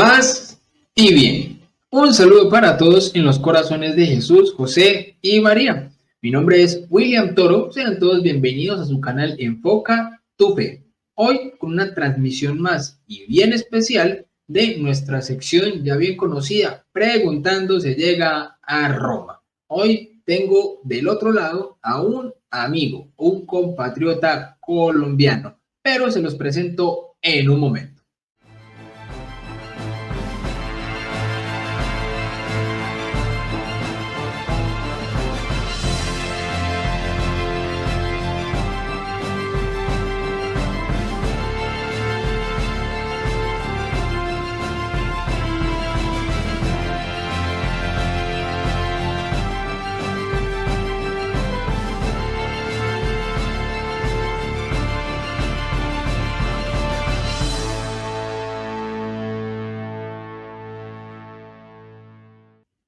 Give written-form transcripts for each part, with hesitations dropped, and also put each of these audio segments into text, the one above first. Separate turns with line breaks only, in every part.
Paz y bien. Un saludo para todos en los corazones de Jesús, José y María. Mi nombre es William Toro. Sean todos bienvenidos a su canal Enfoca tu Fe. Hoy con una transmisión más y bien especial de nuestra sección ya bien conocida, Preguntando se llega a Roma. Hoy tengo del otro lado a un amigo, un compatriota colombiano, pero se los presento en un momento.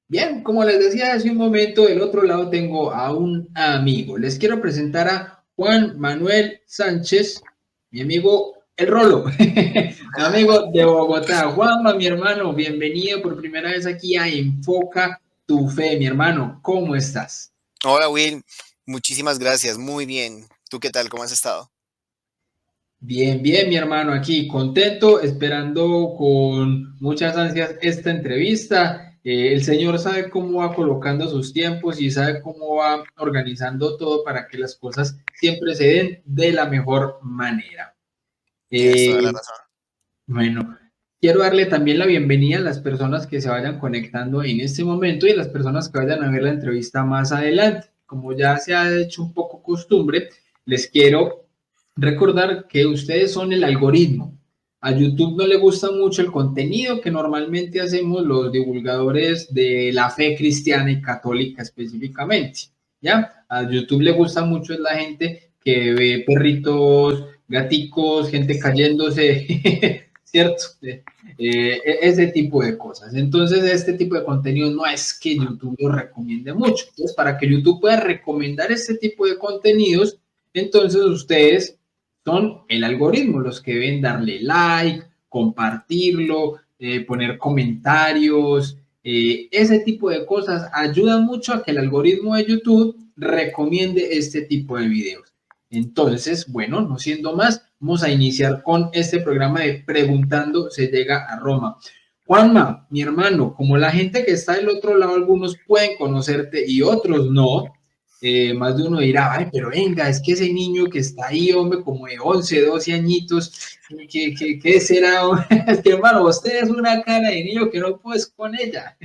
Bien, como les decía hace un momento, del otro lado tengo a un amigo. Les quiero presentar a Juan Manuel Sánchez, mi amigo El Rolo, mi amigo de Bogotá. Juanma, mi hermano, bienvenido por primera vez aquí a Enfoca tu Fe, mi hermano. ¿Cómo estás?
Hola Will, muchísimas gracias, muy bien. ¿Tú qué tal? ¿Cómo has estado?
Bien, bien, mi hermano, aquí contento, esperando con muchas ansias esta entrevista. El Señor sabe cómo va colocando sus tiempos y sabe cómo va organizando todo para que las cosas siempre se den de la mejor manera.
Tienes toda la
Eh,
razón.
bueno, quiero darle también la bienvenida a las personas que se vayan conectando en este momento y a las personas que vayan a ver la entrevista más adelante. Como ya se ha hecho un poco costumbre, les quiero recordar que ustedes son el algoritmo. A YouTube no le gusta mucho el contenido que normalmente hacemos los divulgadores de la fe cristiana y católica específicamente, ¿ya? A YouTube le gusta mucho es la gente que ve perritos, gaticos, gente cayéndose, ¿cierto? Ese tipo de cosas. Entonces, este tipo de contenido no es que YouTube lo recomiende mucho. Entonces, para que YouTube pueda recomendar este tipo de contenidos, entonces ustedes son el algoritmo, los que deben darle like, compartirlo, poner comentarios, ese tipo de cosas ayudan mucho a que el algoritmo de YouTube recomiende este tipo de videos. Entonces, bueno, no siendo más, vamos a iniciar con este programa de Preguntando se llega a Roma. Juanma, mi hermano, como la gente que está del otro lado, algunos pueden conocerte y otros no, más de uno dirá, ay, pero venga, es que ese niño que está ahí, hombre, como de 11, 12 añitos, ¿qué será? Es que, hermano, usted es una cara de niño que no puedes con ella.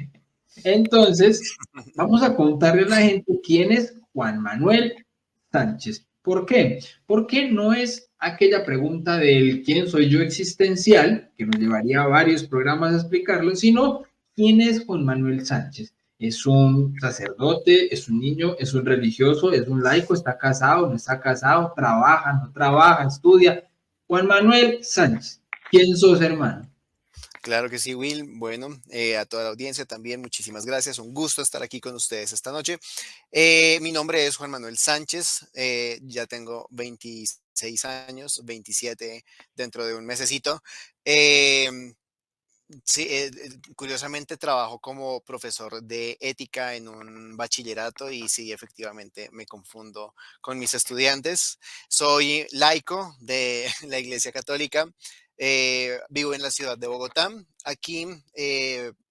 Entonces, vamos a contarle a la gente quién es Juan Manuel Sánchez. ¿Por qué? Porque no es aquella pregunta del quién soy yo existencial, que nos llevaría a varios programas a explicarlo, sino quién es Juan Manuel Sánchez. ¿Es un sacerdote? ¿Es un niño? ¿Es un religioso? ¿Es un laico? ¿Está casado? ¿No está casado? ¿Trabaja? ¿No trabaja? ¿Estudia? Juan Manuel Sánchez. ¿Quién sos, hermano?
Claro que sí, Will. Bueno, a toda la audiencia también, muchísimas gracias. Un gusto estar aquí con ustedes esta noche. Mi nombre es Juan Manuel Sánchez, ya tengo 26 años, 27 dentro de un mesecito. Em, Sí, curiosamente trabajo como profesor de ética en un bachillerato y sí, efectivamente me confundo con mis estudiantes. Soy laico de la Iglesia Católica, vivo en la ciudad de Bogotá. Aquí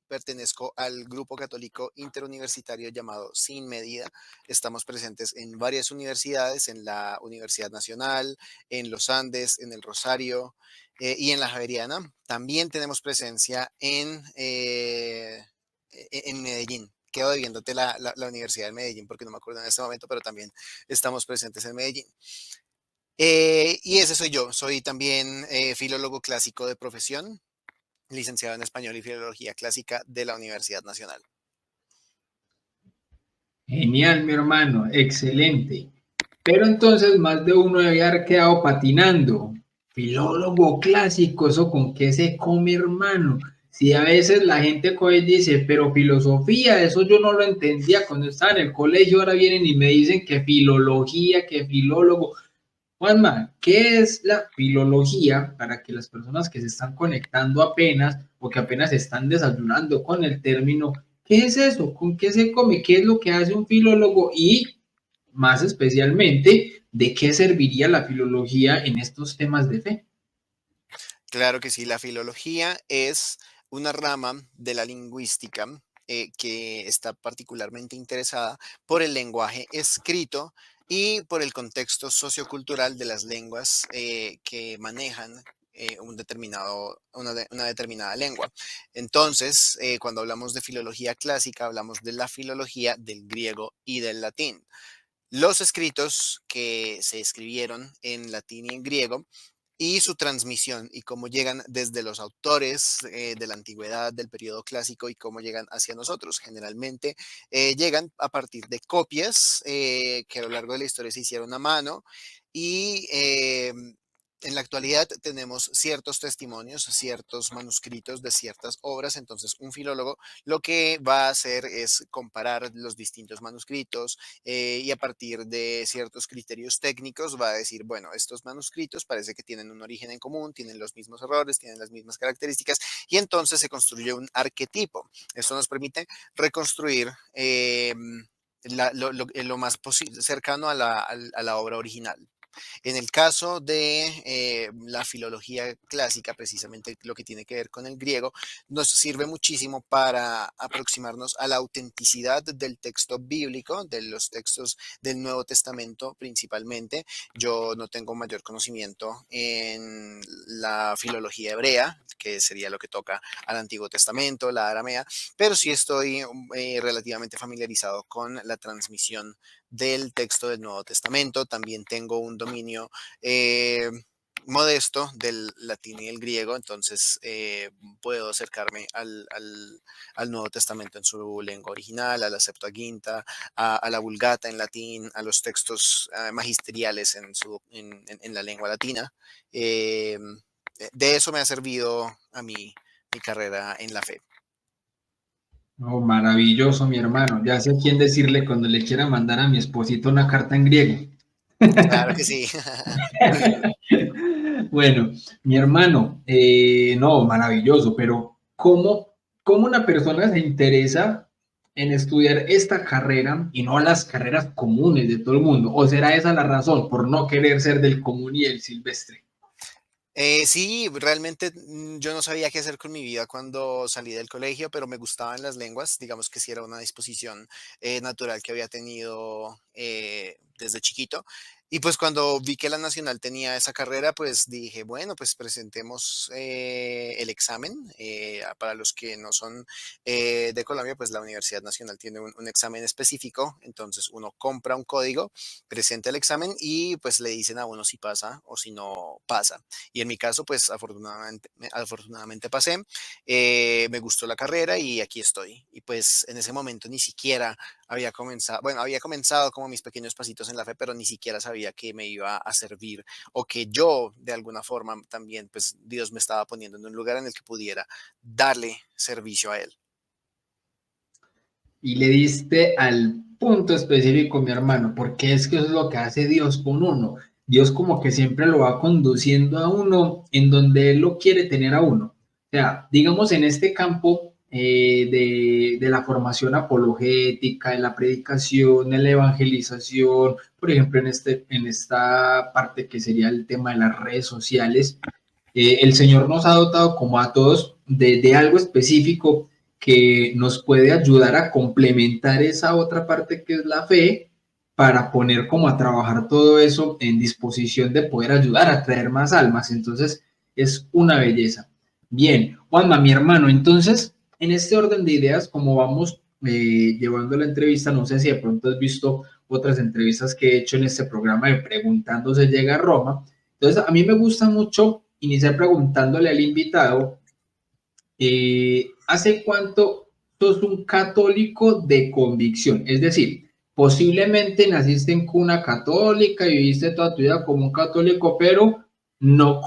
pertenezco al grupo católico interuniversitario llamado Sin Medida. Estamos presentes en varias universidades, en la Universidad Nacional, en los Andes, en el Rosario y en la Javeriana. También tenemos presencia en Medellín. Quedo debiéndote la Universidad de Medellín porque no me acuerdo en este momento, pero también estamos presentes en Medellín. Y ese soy yo. Soy también filólogo clásico de profesión, licenciado en Español y Filología Clásica de la Universidad Nacional.
Genial, mi hermano, excelente. Pero entonces más de uno debe haber quedado patinando. Filólogo clásico, ¿eso con qué se come, hermano? Si a veces la gente coge y dice, pero filosofía, eso yo no lo entendía cuando estaba en el colegio, ahora vienen y me dicen que filología, que filólogo. Juanma, ¿qué es la filología para que las personas que se están conectando apenas o que apenas están desayunando con el término, ¿qué es eso? ¿Con qué se come? ¿Qué es lo que hace un filólogo? Y más especialmente, ¿de qué serviría la filología en estos temas de fe?
Claro que sí, la filología es una rama de la lingüística que está particularmente interesada por el lenguaje escrito y por el contexto sociocultural de las lenguas que manejan una determinada lengua. Entonces, cuando hablamos de filología clásica, hablamos de la filología del griego y del latín. Los escritos que se escribieron en latín y en griego y su transmisión y cómo llegan desde los autores de la antigüedad, del periodo clásico y cómo llegan hacia nosotros. Generalmente llegan a partir de copias que a lo largo de la historia se hicieron a mano y en la actualidad tenemos ciertos testimonios, ciertos manuscritos de ciertas obras, entonces un filólogo lo que va a hacer es comparar los distintos manuscritos y a partir de ciertos criterios técnicos va a decir, bueno, estos manuscritos parece que tienen un origen en común, tienen los mismos errores, tienen las mismas características y entonces se construye un arquetipo. Esto nos permite reconstruir lo más cercano a la obra original. En el caso de la filología clásica, precisamente lo que tiene que ver con el griego, nos sirve muchísimo para aproximarnos a la autenticidad del texto bíblico, de los textos del Nuevo Testamento principalmente. Yo no tengo mayor conocimiento en la filología hebrea, que sería lo que toca al Antiguo Testamento, la aramea, pero sí estoy relativamente familiarizado con la transmisión del texto del Nuevo Testamento. También tengo un dominio modesto del latín y el griego, entonces puedo acercarme al Nuevo Testamento en su lengua original, a la Septuaginta, a la Vulgata en latín, a los textos magisteriales en la lengua latina. Eh, de eso me ha servido a mí mi carrera en la fe.
Oh, maravilloso, mi hermano. Ya sé a quién decirle cuando le quiera mandar a mi esposito una carta en griego.
Claro que sí.
Bueno, mi hermano, no, maravilloso, pero ¿cómo una persona se interesa en estudiar esta carrera y no las carreras comunes de todo el mundo? ¿O será esa la razón por no querer ser del común y el silvestre?
Sí, realmente yo no sabía qué hacer con mi vida cuando salí del colegio, pero me gustaban las lenguas, digamos que sí era una disposición natural que había tenido desde chiquito. Y pues cuando vi que la Nacional tenía esa carrera, pues dije, bueno, pues presentemos el examen. Para los que no son de Colombia, pues la Universidad Nacional tiene un examen específico, entonces uno compra un código, presenta el examen y pues le dicen a uno si pasa o si no pasa. Y en mi caso, pues afortunadamente pasé, me gustó la carrera y aquí estoy. Y pues en ese momento ni siquiera había comenzado, bueno, había comenzado como mis pequeños pasitos en la fe, pero ni siquiera sabía que me iba a servir o que yo de alguna forma también, pues Dios me estaba poniendo en un lugar en el que pudiera darle servicio a Él.
Y le diste al punto específico, mi hermano, porque es que eso es lo que hace Dios con uno. Dios como que siempre lo va conduciendo a uno en donde Él lo quiere tener a uno. O sea, digamos en este campo de la formación apologética, en la predicación, en la evangelización, por ejemplo, en esta parte que sería el tema de las redes sociales, el Señor nos ha dotado como a todos de algo específico que nos puede ayudar a complementar esa otra parte que es la fe para poner como a trabajar todo eso en disposición de poder ayudar a traer más almas. Entonces es una belleza. Bien, Juanma, mi hermano, entonces en este orden de ideas, como vamos llevando la entrevista, no sé si de pronto has visto otras entrevistas que he hecho en este programa de Preguntando se llega a Roma. Entonces, a mí me gusta mucho iniciar preguntándole al invitado, ¿hace cuánto sos un católico de convicción? Es decir, posiblemente naciste en cuna católica y viviste toda tu vida como un católico, pero no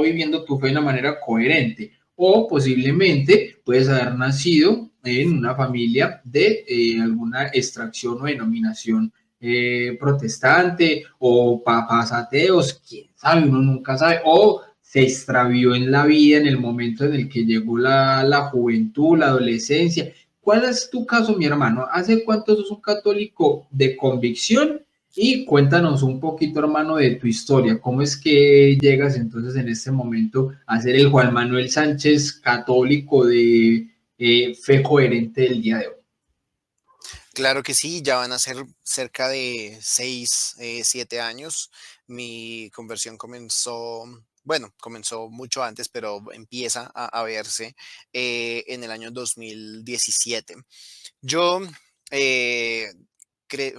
viviendo tu fe de una manera coherente. O posiblemente puedes haber nacido en una familia de alguna extracción o denominación protestante o papás ateos, quién sabe, uno nunca sabe, o se extravió en la vida en el momento en el que llegó la juventud, la adolescencia. ¿Cuál es tu caso, mi hermano? ¿Hace cuánto sos un católico de convicción? Y cuéntanos un poquito, hermano, de tu historia. ¿Cómo es que llegas entonces en este momento a ser el Juan Manuel Sánchez católico de fe coherente del día de hoy?
Claro que sí, ya van a ser cerca de 6, 7 años. Mi conversión comenzó, bueno, comenzó mucho antes, pero empieza a verse en el año 2017. Yo, eh,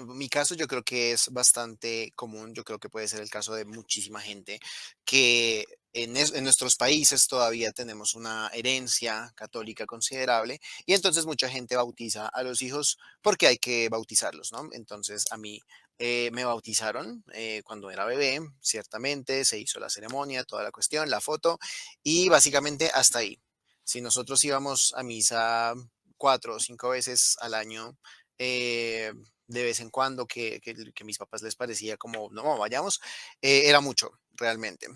mi caso yo creo que es bastante común, yo creo que puede ser el caso de muchísima gente, que en nuestros países todavía tenemos una herencia católica considerable y entonces mucha gente bautiza a los hijos porque hay que bautizarlos, ¿no? Entonces a mí me bautizaron cuando era bebé, ciertamente, se hizo la ceremonia, toda la cuestión, la foto y básicamente hasta ahí. Si nosotros íbamos a misa 4 o 5 veces al año, eh, de vez en cuando, que mis papás les parecía como, no, vayamos, era mucho, realmente.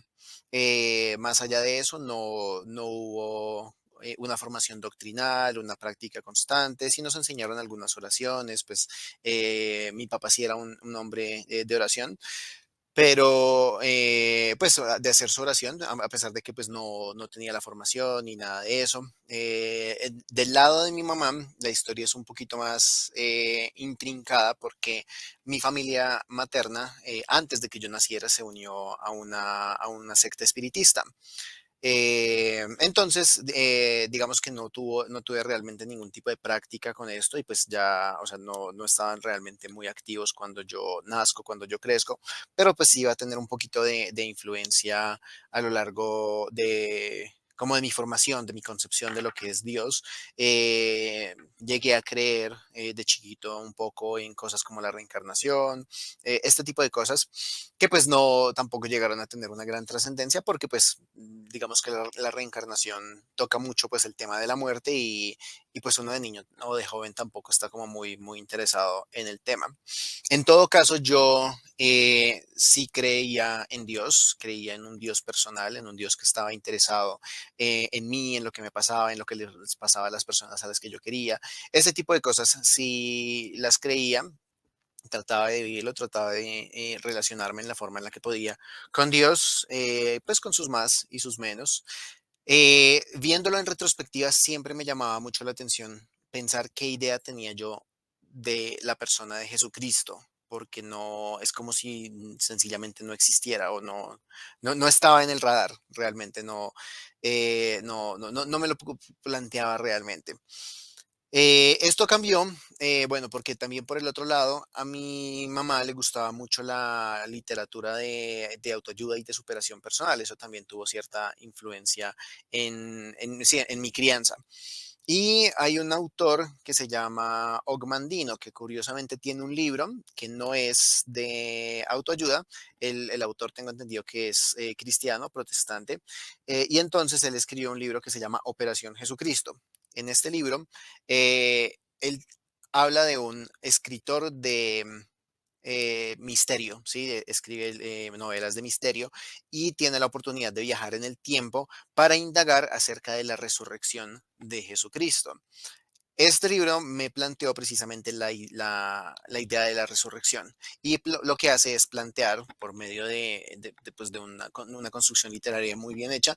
Más allá de eso, no hubo una formación doctrinal, una práctica constante, sí nos enseñaron algunas oraciones, pues mi papá sí era un hombre de oración, pero, pues, de hacer su oración, a pesar de que, pues, no tenía la formación ni nada de eso. Del lado de mi mamá, la historia es un poquito más, intrincada, porque mi familia materna, antes de que yo naciera, se unió a una secta espiritista. Entonces, digamos que no tuve realmente ningún tipo de práctica con esto y pues ya, o sea, no estaban realmente muy activos cuando yo nazco, cuando yo crezco, pero pues sí iba a tener un poquito de influencia a lo largo como de mi formación, de mi concepción de lo que es Dios. Llegué a creer de chiquito un poco en cosas como la reencarnación, este tipo de cosas que pues no tampoco llegaron a tener una gran trascendencia porque pues digamos que la reencarnación toca mucho pues el tema de la muerte y pues uno de niño o de joven tampoco está como muy interesado en el tema. En todo caso, yo sí creía en Dios, creía en un Dios personal, en un Dios que estaba interesado en mí, en lo que me pasaba, en lo que les pasaba a las personas a las que yo quería. Ese tipo de cosas sí las creía, trataba de vivirlo, trataba de relacionarme en la forma en la que podía con Dios, pues con sus más y sus menos. Viéndolo en retrospectiva, siempre me llamaba mucho la atención pensar qué idea tenía yo de la persona de Jesucristo, porque no es como si sencillamente no existiera o no estaba en el radar realmente, no me lo planteaba realmente. Esto cambió, bueno, porque también por el otro lado, a mi mamá le gustaba mucho la literatura de autoayuda y de superación personal. Eso también tuvo cierta influencia sí, en mi crianza. Y hay un autor que se llama Og Mandino, que curiosamente tiene un libro que no es de autoayuda. El autor tengo entendido que es cristiano, protestante, y entonces él escribió un libro que se llama Operación Jesucristo. En este libro, él habla de un escritor de misterio, ¿sí? Escribe novelas de misterio y tiene la oportunidad de viajar en el tiempo para indagar acerca de la resurrección de Jesucristo. Este libro me planteó precisamente la idea de la resurrección y lo que hace es plantear por medio pues, de una construcción literaria muy bien hecha,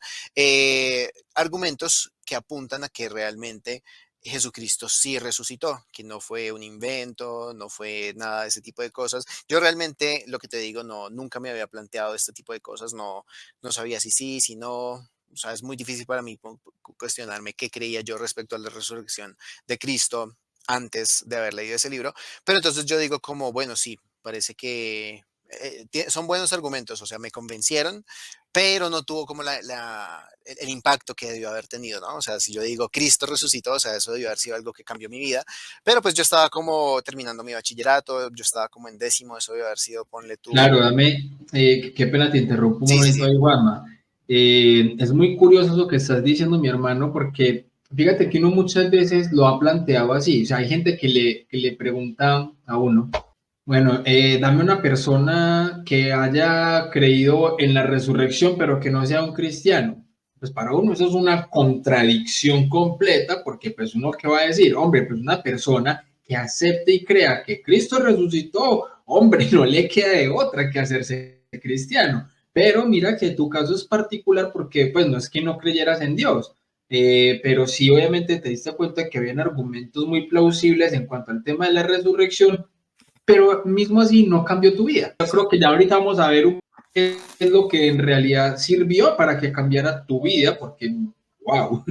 argumentos que apuntan a que realmente Jesucristo sí resucitó, que no fue un invento, no fue nada de ese tipo de cosas. Yo realmente, lo que te digo, nunca me había planteado este tipo de cosas, no sabía si sí, si no. O sea, es muy difícil para mí cuestionarme qué creía yo respecto a la resurrección de Cristo antes de haber leído ese libro. Pero entonces yo digo como, bueno, sí, parece que son buenos argumentos, o sea, me convencieron, pero no tuvo como el impacto que debió haber tenido, ¿no? O sea, si yo digo Cristo resucitó, o sea, eso debió haber sido algo que cambió mi vida, pero pues yo estaba como terminando mi bachillerato, yo estaba como en décimo, eso debió haber sido, ponle
Claro,
tú.
qué pena te interrumpo un
Sí, sí,
momento
sí.
ahí, Juanma. Es muy curioso eso que estás diciendo, mi hermano, porque fíjate que uno muchas veces lo ha planteado así. O sea, hay gente que le pregunta a uno, Bueno, dame una persona que haya creído en la resurrección, pero que no sea un cristiano. Pues para uno eso es una contradicción completa, porque pues uno qué va a decir, hombre, pues una persona que acepte y crea que Cristo resucitó, hombre, no le queda de otra que hacerse cristiano. Pero mira que tu caso es particular porque pues no es que no creyeras en Dios, pero sí obviamente te diste cuenta que habían argumentos muy plausibles en cuanto al tema de la resurrección, pero mismo así no cambió tu vida. Yo creo que ya ahorita vamos a ver qué es lo que en realidad sirvió para que cambiara tu vida, porque, wow.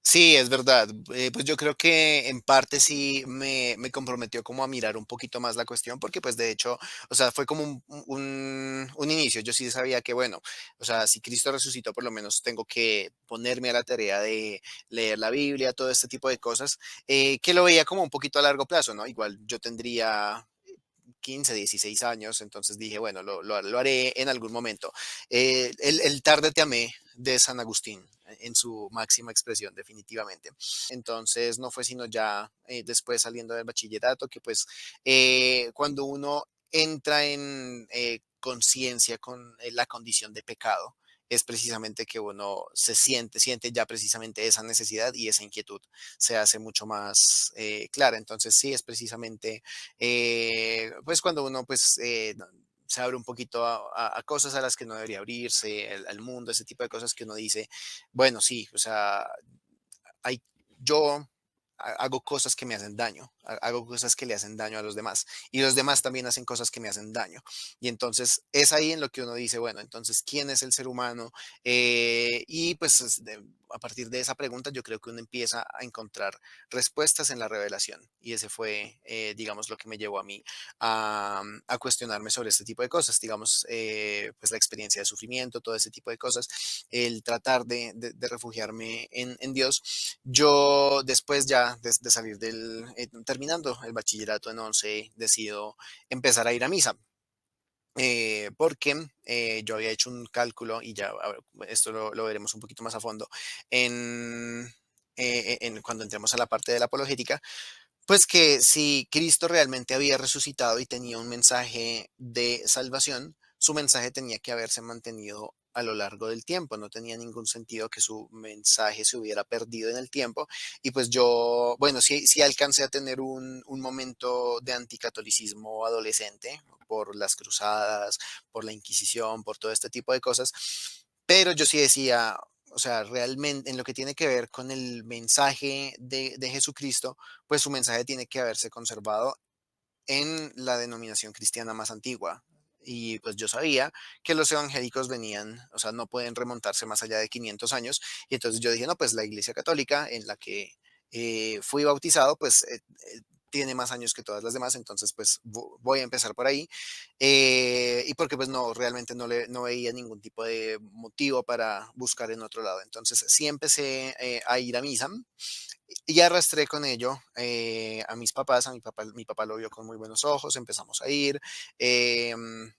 Sí, es verdad. Pues yo creo que en parte sí me comprometió como a mirar un poquito más la cuestión, porque pues de hecho, o sea, fue como un inicio. Yo sí sabía que, bueno, o sea, si Cristo resucitó, por lo menos tengo que ponerme a la tarea de leer la Biblia, todo este tipo de cosas, que lo veía como un poquito a largo plazo, ¿no? Igual yo tendría 15, 16 años, entonces dije, bueno, lo haré en algún momento. El Tarde te amé de San Agustín, en su máxima expresión, definitivamente. Entonces no fue sino ya después saliendo del bachillerato que pues cuando uno entra en conciencia con la condición de pecado, es precisamente que uno siente ya precisamente esa necesidad y esa inquietud se hace mucho más clara. Entonces sí, es precisamente pues cuando uno pues se abre un poquito a cosas a las que no debería abrirse, al mundo, ese tipo de cosas que uno dice, bueno, sí, o sea, hay, yo hago cosas que me hacen daño, hago cosas que le hacen daño a los demás y los demás también hacen cosas que me hacen daño. Y entonces es ahí en lo que uno dice, bueno, entonces, ¿quién es el ser humano? Y pues a partir de esa pregunta yo creo que uno empieza a encontrar respuestas en la revelación. Y ese fue, digamos, lo que me llevó a mí a cuestionarme sobre este tipo de cosas, digamos, pues la experiencia de sufrimiento, todo ese tipo de cosas, el tratar de refugiarme en Dios. Yo después ya de salir terminando el bachillerato en 11, decido empezar a ir a misa. Porque yo había hecho un cálculo y ya esto lo veremos un poquito más a fondo en, cuando entremos a la parte de la apologética, pues que si Cristo realmente había resucitado y tenía un mensaje de salvación, su mensaje tenía que haberse mantenido a lo largo del tiempo. No tenía ningún sentido que su mensaje se hubiera perdido en el tiempo. Y pues yo, bueno, sí alcancé a tener un momento de anticatolicismo adolescente por las cruzadas, por la Inquisición, por todo este tipo de cosas. Pero yo sí decía, o sea, realmente en lo que tiene que ver con el mensaje de Jesucristo, pues su mensaje tiene que haberse conservado en la denominación cristiana más antigua. Y pues yo sabía que los evangélicos venían, o sea, no pueden remontarse más allá de 500 años. Y entonces yo dije, no, pues la Iglesia Católica en la que fui bautizado, pues tiene más años que todas las demás, entonces pues voy a empezar por ahí. Y porque pues no, realmente no veía ningún tipo de motivo para buscar en otro lado. Entonces sí empecé a ir a misa y arrastré con ello a mis papás, mi papá lo vio con muy buenos ojos, empezamos a ir. em,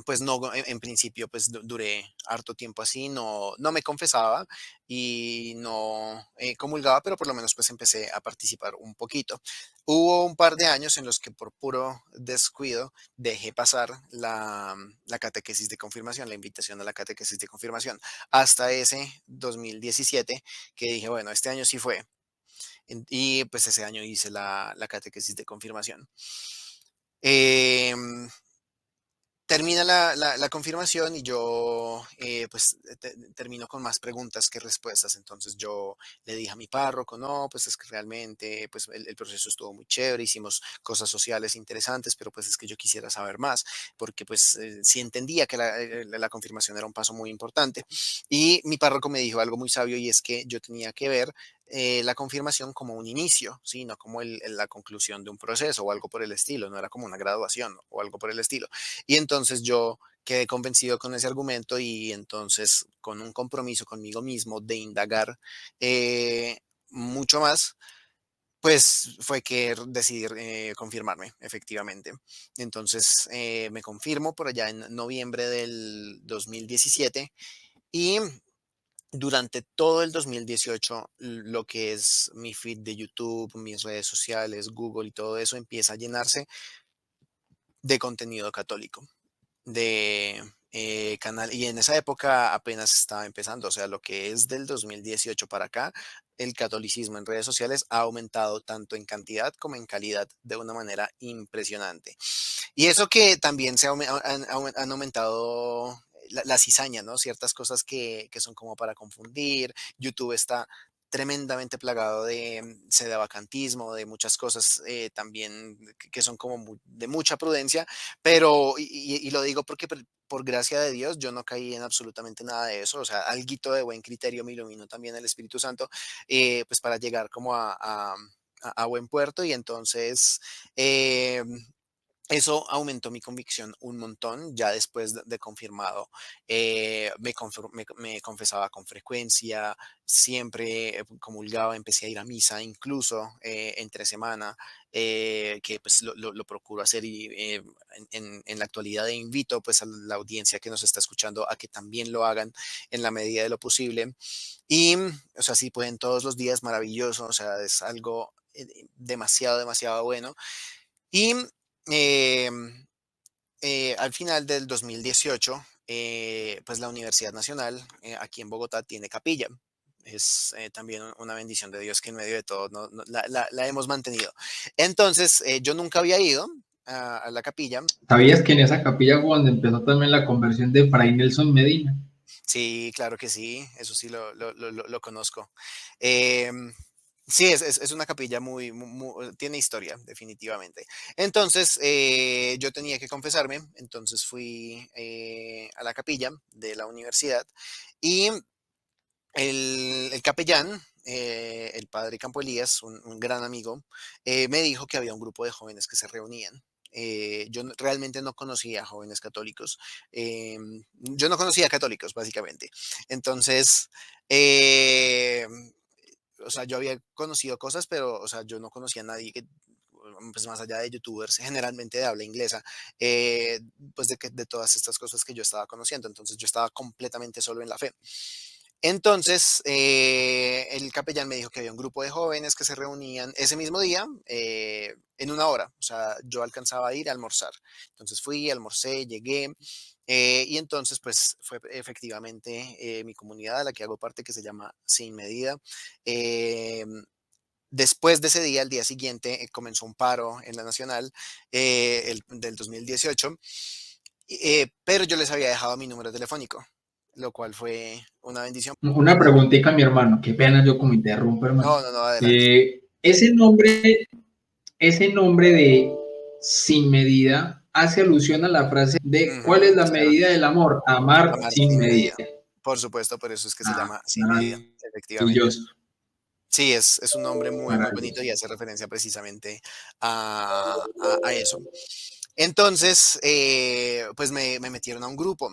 pues no, en principio pues duré harto tiempo así, no me confesaba y no comulgaba, pero por lo menos pues empecé a participar un poquito. Hubo un par de años en los que por puro descuido dejé pasar la catequesis de confirmación, la invitación a la catequesis de confirmación, hasta ese 2017 que dije, bueno, este año sí fue. Y pues ese año hice la catequesis de confirmación. Em, Termina la confirmación y yo pues termino con más preguntas que respuestas. Entonces yo le dije a mi párroco, no, pues es que realmente pues el proceso estuvo muy chévere, hicimos cosas sociales interesantes, pero pues es que yo quisiera saber más, porque pues sí entendía que la confirmación era un paso muy importante. Y mi párroco me dijo algo muy sabio y es que yo tenía que ver la confirmación como un inicio, ¿sí? No como la conclusión de un proceso o algo por el estilo, no era como una graduación o algo por el estilo. Y entonces yo quedé convencido con ese argumento y entonces con un compromiso conmigo mismo de indagar mucho más, pues fue que decidí confirmarme, efectivamente. Entonces me confirmo por allá en noviembre del 2017 y durante todo el 2018, lo que es mi feed de YouTube, mis redes sociales, Google y todo eso empieza a llenarse de contenido católico, de canal. Y en esa época apenas estaba empezando, o sea, lo que es del 2018 para acá, el catolicismo en redes sociales ha aumentado tanto en cantidad como en calidad de una manera impresionante. Y eso que también han aumentado la cizaña, ¿no? Ciertas cosas que son como para confundir. YouTube está tremendamente plagado de sedevacantismo, de muchas cosas también que son como de mucha prudencia, pero, y lo digo porque por gracia de Dios, yo no caí en absolutamente nada de eso, o sea, alguito de buen criterio me iluminó también el Espíritu Santo, pues para llegar como a buen puerto y entonces eh, eso aumentó mi convicción un montón, ya después de confirmado, me confesaba con frecuencia, siempre comulgaba, empecé a ir a misa, incluso entre semana, que pues lo procuro hacer y en la actualidad invito pues a la audiencia que nos está escuchando a que también lo hagan en la medida de lo posible. Y, o sea, si pueden todos los días, maravilloso, o sea, es algo demasiado, demasiado bueno. Y eh, al final del 2018, pues la Universidad Nacional aquí en Bogotá tiene capilla. Es también una bendición de Dios que en medio de todo la hemos mantenido. Entonces, yo nunca había ido a la capilla.
¿Sabías que en esa capilla fue donde empezó también la conversión de Fray Nelson Medina?
Sí, claro que sí, eso sí lo conozco. Em, sí, es una capilla tiene historia, definitivamente. Entonces, yo tenía que confesarme, entonces fui a la capilla de la universidad y el capellán, el padre Campo Elías, un gran amigo, me dijo que había un grupo de jóvenes que se reunían. Yo realmente no conocía jóvenes católicos. Yo no conocía católicos, básicamente. Entonces, eh, o sea, yo había conocido cosas, pero, o sea, yo no conocía a nadie que, pues más allá de youtubers, generalmente de habla inglesa, eh, pues de todas estas cosas que yo estaba conociendo. Entonces, yo estaba completamente solo en la fe. Entonces, el capellán me dijo que había un grupo de jóvenes que se reunían ese mismo día en una hora. O sea, yo alcanzaba a ir a almorzar. Entonces fui, almorcé, llegué y entonces pues fue efectivamente mi comunidad a la que hago parte que se llama Sin Medida. Eh, Después de ese día, el día siguiente, comenzó un paro en la Nacional del 2018, pero yo les había dejado mi número telefónico, lo cual fue una bendición.
Una preguntita, mi hermano, qué pena yo como interrumpo, hermano.
No, no, no, adelante.
Ese nombre de sin medida hace alusión a la frase de ¿cuál es
Ujú,
la
claro,
medida del amor? Amar
amar
sin
sin
medida.
medida. Por supuesto, por eso es que se
Ah,
llama Sin Medida, efectivamente.
maravilloso,
Sí, es un nombre muy, muy bonito
maravilloso.
y hace referencia precisamente a eso. Entonces, pues me metieron a un grupo.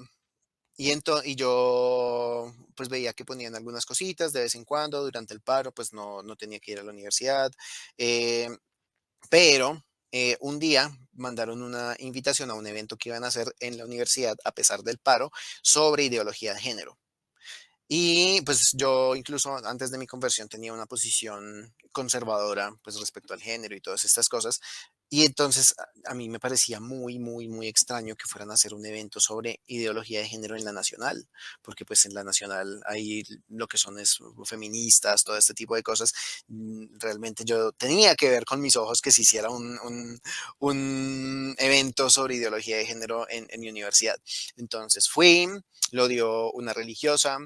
Y yo pues veía que ponían algunas cositas de vez en cuando durante el paro, pues no tenía que ir a la universidad, eh, pero un día mandaron una invitación a un evento que iban a hacer en la universidad a pesar del paro sobre ideología de género. Y pues yo incluso antes de mi conversión tenía una posición conservadora pues respecto al género y todas estas cosas. Y entonces a mí me parecía muy, muy, muy extraño que fueran a hacer un evento sobre ideología de género en la Nacional, porque pues en la Nacional hay lo que son es feministas, todo este tipo de cosas. Realmente yo tenía que ver con mis ojos que se hiciera un evento sobre ideología de género en mi universidad. Entonces fui, lo dio una religiosa,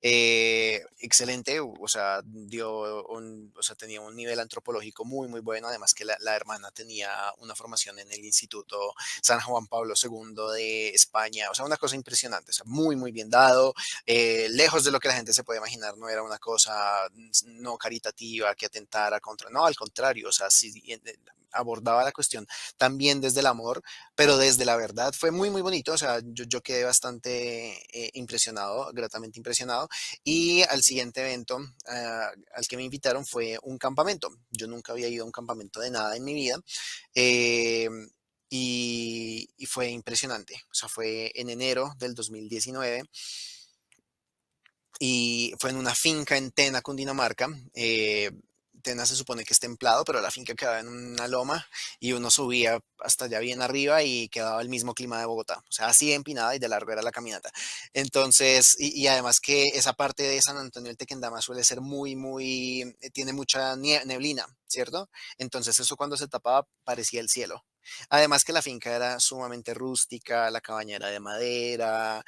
excelente, o sea, o sea, tenía un nivel antropológico muy, muy bueno, además que la hermana tenía una formación en el Instituto San Juan Pablo II de España, o sea, una cosa impresionante, o sea, muy, muy bien dado, lejos de lo que la gente se puede imaginar, no era una cosa no caritativa que atentara contra, no, al contrario, o sea, sí, abordaba la cuestión también desde el amor, pero desde la verdad fue muy, muy bonito, o sea, yo quedé bastante impresionado, gratamente impresionado, y al siguiente evento al que me invitaron fue un campamento. Yo nunca había ido a un campamento de nada en mi vida. eh, y fue impresionante. O sea, fue en enero del 2019. y fue en una finca en Tena, Cundinamarca. Tena se supone que es templado, pero la finca quedaba en una loma y uno subía hasta allá bien arriba y quedaba el mismo clima de Bogotá, o sea, así empinada y de largo era la caminata. Entonces, y además que esa parte de San Antonio del Tequendama suele ser tiene mucha neblina, ¿cierto? Entonces eso cuando se tapaba parecía el cielo. Además que la finca era sumamente rústica, la cabaña era de madera,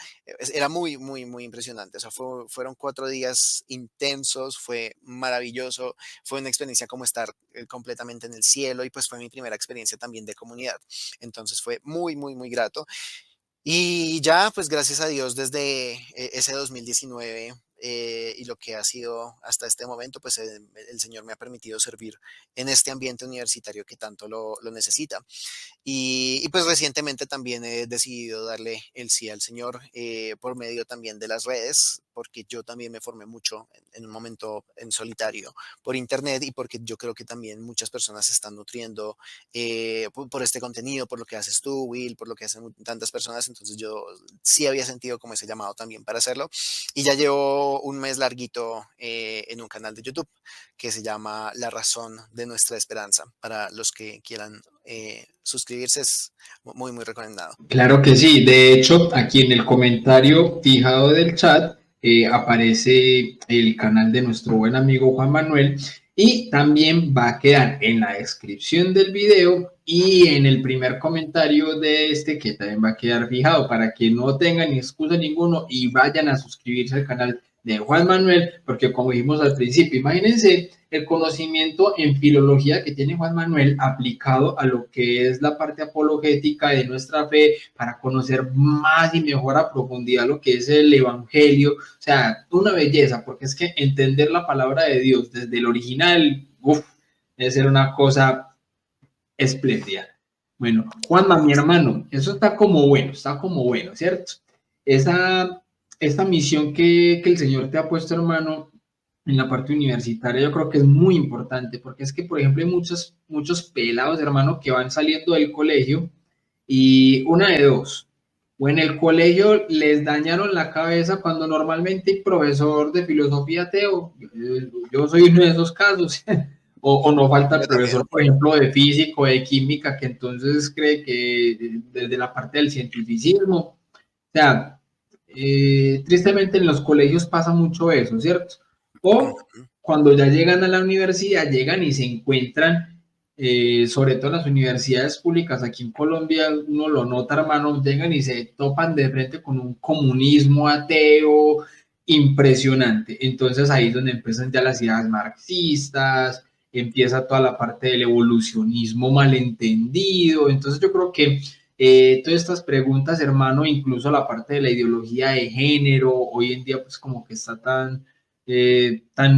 era muy, muy, muy impresionante. O sea, fueron 4 días intensos, fue maravilloso, fue una experiencia como estar completamente en el cielo y pues fue mi primera experiencia también de comunidad. Entonces fue muy, muy, muy grato. Y ya, pues gracias a Dios, desde ese 2019 y lo que ha sido hasta este momento, pues el Señor me ha permitido servir en este ambiente universitario que tanto lo necesita. Y pues recientemente también he decidido darle el sí al Señor por medio también de las redes, porque yo también me formé mucho en un momento en solitario por internet y porque yo creo que también muchas personas se están nutriendo por este contenido, por lo que haces tú, Will, por lo que hacen tantas personas. Entonces yo sí había sentido como ese llamado también para hacerlo y ya llevo un mes larguito en un canal de YouTube que se llama La Razón de Nuestra Esperanza. Para los que quieran suscribirse es muy, muy recomendado.
Claro que sí. De hecho, aquí en el comentario fijado del chat aparece el canal de nuestro buen amigo Juan Manuel y también va a quedar en la descripción del video y en el primer comentario de este que también va a quedar fijado para que no tengan ni excusa ninguno y vayan a suscribirse al canal de Juan Manuel, porque como dijimos al principio, imagínense el conocimiento en filología que tiene Juan Manuel aplicado a lo que es la parte apologética de nuestra fe para conocer más y mejor a profundidad lo que es el evangelio. O sea, una belleza, porque es que entender la palabra de Dios desde el original, uff, debe ser una cosa espléndida. Bueno, Juanma, mi hermano, eso está como bueno, ¿cierto? Esa, esta misión que el Señor te ha puesto, hermano, en la parte universitaria, yo creo que es muy importante, porque es que, por ejemplo, hay muchos pelados, hermano, que van saliendo del colegio y una de dos, o en el colegio les dañaron la cabeza cuando normalmente hay profesor de filosofía ateo, yo soy uno de esos casos, o no falta el
Yo
profesor,
también.
por ejemplo, de físico, de química, que entonces cree que desde la parte del cientificismo, o sea, tristemente en los colegios pasa mucho eso, ¿cierto? O
Ujú.
cuando ya llegan a la universidad, llegan y se encuentran, sobre todo en las universidades públicas aquí en Colombia, uno lo nota, hermano, llegan y se topan de frente con un comunismo ateo impresionante. Entonces ahí es donde empiezan ya las ideas marxistas, empieza toda la parte del evolucionismo malentendido. Entonces yo creo que todas estas preguntas, hermano, incluso la parte de la ideología de género, hoy en día pues como que está tan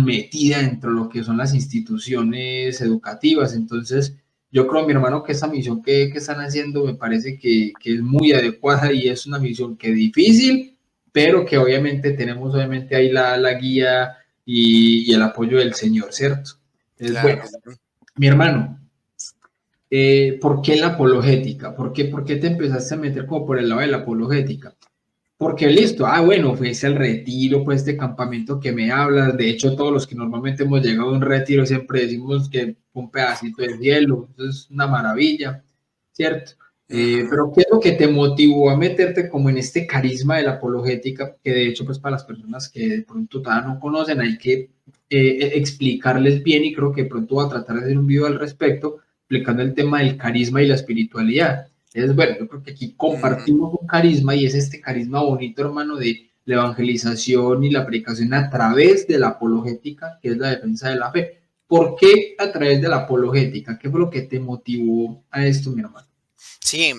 metida dentro de lo que son las instituciones educativas. Entonces, yo creo, mi hermano, que esa misión que están haciendo me parece que es muy adecuada y es una misión que es difícil, pero que obviamente tenemos obviamente ahí la guía y el apoyo del Señor, ¿cierto? Entonces, bueno,
Claro.
mi hermano, ¿por qué la apologética? ¿Por qué te empezaste a meter como por el lado de la apologética? Porque listo, bueno, fue ese el retiro, pues este campamento que me hablas. De hecho, todos los que normalmente hemos llegado a un retiro siempre decimos que fue un pedacito de cielo, eso es una maravilla, ¿cierto?
Ujú.
Pero ¿qué es lo que te motivó a meterte como en este carisma de la apologética? Que de hecho, pues para las personas que de pronto todavía no conocen, hay que explicarles bien y creo que pronto voy a tratar de hacer un video al respecto, explicando el tema del carisma y la espiritualidad. Entonces, bueno, yo creo que aquí
Ujú.
compartimos un carisma y es este carisma bonito, hermano, de la evangelización y la predicación a través de la apologética, que es la defensa de la fe. ¿Por qué a través de la apologética? ¿Qué fue lo que te motivó a esto, mi hermano?
Sí,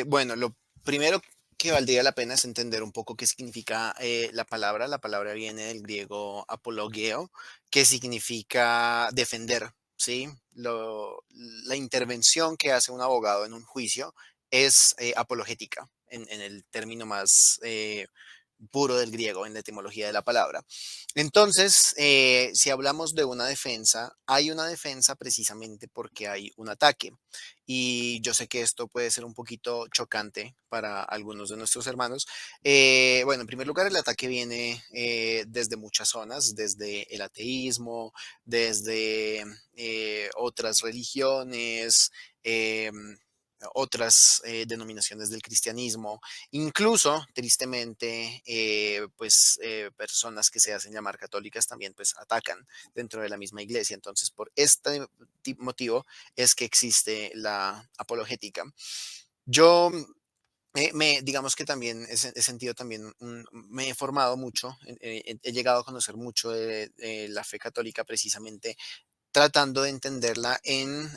bueno, lo primero que valdría la pena es entender un poco qué significa la palabra. La palabra viene del griego apologeo, que significa defender, ¿sí? La intervención que hace un abogado en un juicio es apologética, en el término más puro del griego en la etimología de la palabra. Entonces, si hablamos de una defensa, hay una defensa precisamente porque hay un ataque. Y yo sé que esto puede ser un poquito chocante para algunos de nuestros hermanos. Bueno, en primer lugar, el ataque viene desde muchas zonas, desde el ateísmo, desde otras religiones, otras denominaciones del cristianismo, incluso, tristemente, personas que se hacen llamar católicas también pues atacan dentro de la misma iglesia. Entonces, por este motivo es que existe la apologética. Yo digamos que también he sentido también, me he formado mucho, he llegado a conocer mucho de la fe católica precisamente tratando de entenderla en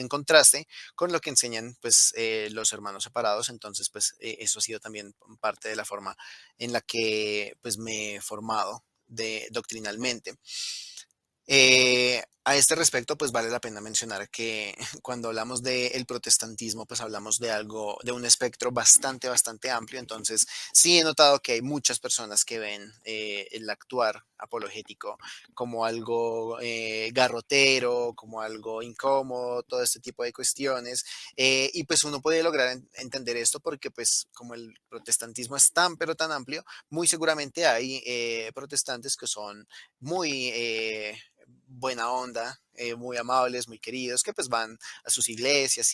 contraste con lo que enseñan pues los hermanos separados. Entonces pues eso ha sido también parte de la forma en la que pues me he formado doctrinalmente. A este respecto, pues vale la pena mencionar que cuando hablamos del protestantismo, pues hablamos de algo, de un espectro bastante, bastante amplio. Entonces, sí he notado que hay muchas personas que ven el actuar apologético como algo garrotero, como algo incómodo, todo este tipo de cuestiones. Y pues uno puede lograr entender esto porque pues como el protestantismo es tan, pero tan amplio, muy seguramente hay protestantes que son muy buena onda, muy amables, muy queridos, que pues van a sus iglesias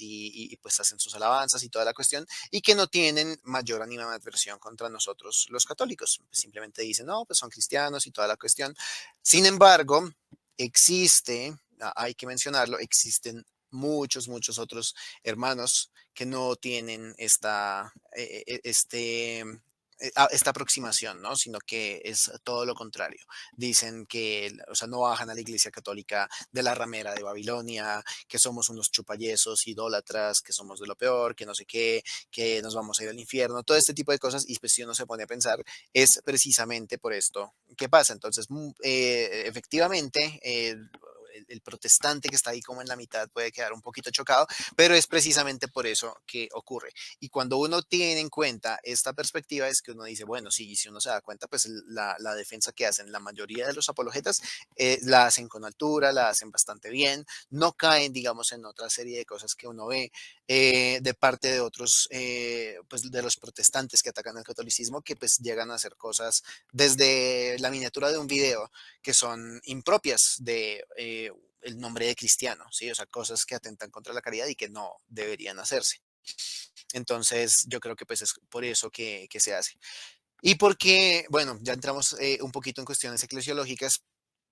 pues hacen sus alabanzas y toda la cuestión, y que no tienen mayor animadversión contra nosotros los católicos. Pues simplemente dicen, no, pues son cristianos y toda la cuestión. Sin embargo, hay que mencionarlo, existen muchos, muchos otros hermanos que no tienen esta aproximación, ¿no? Sino que es todo lo contrario. Dicen que, o sea, no bajan a la iglesia católica de la ramera de Babilonia, que somos unos chupayesos, idólatras, que somos de lo peor, que no sé qué, que nos vamos a ir al infierno, todo este tipo de cosas. Y pues si uno se pone a pensar, es precisamente por esto que pasa. Entonces, efectivamente, el protestante que está ahí como en la mitad puede quedar un poquito chocado, pero es precisamente por eso que ocurre. Y cuando uno tiene en cuenta esta perspectiva es que uno dice, bueno, sí, si uno se da cuenta, pues la defensa que hacen la mayoría de los apologetas la hacen con altura, la hacen bastante bien, no caen, digamos, en otra serie de cosas que uno ve de parte de otros, pues de los protestantes que atacan al catolicismo, que pues llegan a hacer cosas desde la miniatura de un video que son impropias de el nombre de cristiano, ¿sí? O sea, cosas que atentan contra la caridad y que no deberían hacerse. Entonces, yo creo que pues es por eso que se hace. Y porque, bueno, ya entramos un poquito en cuestiones eclesiológicas,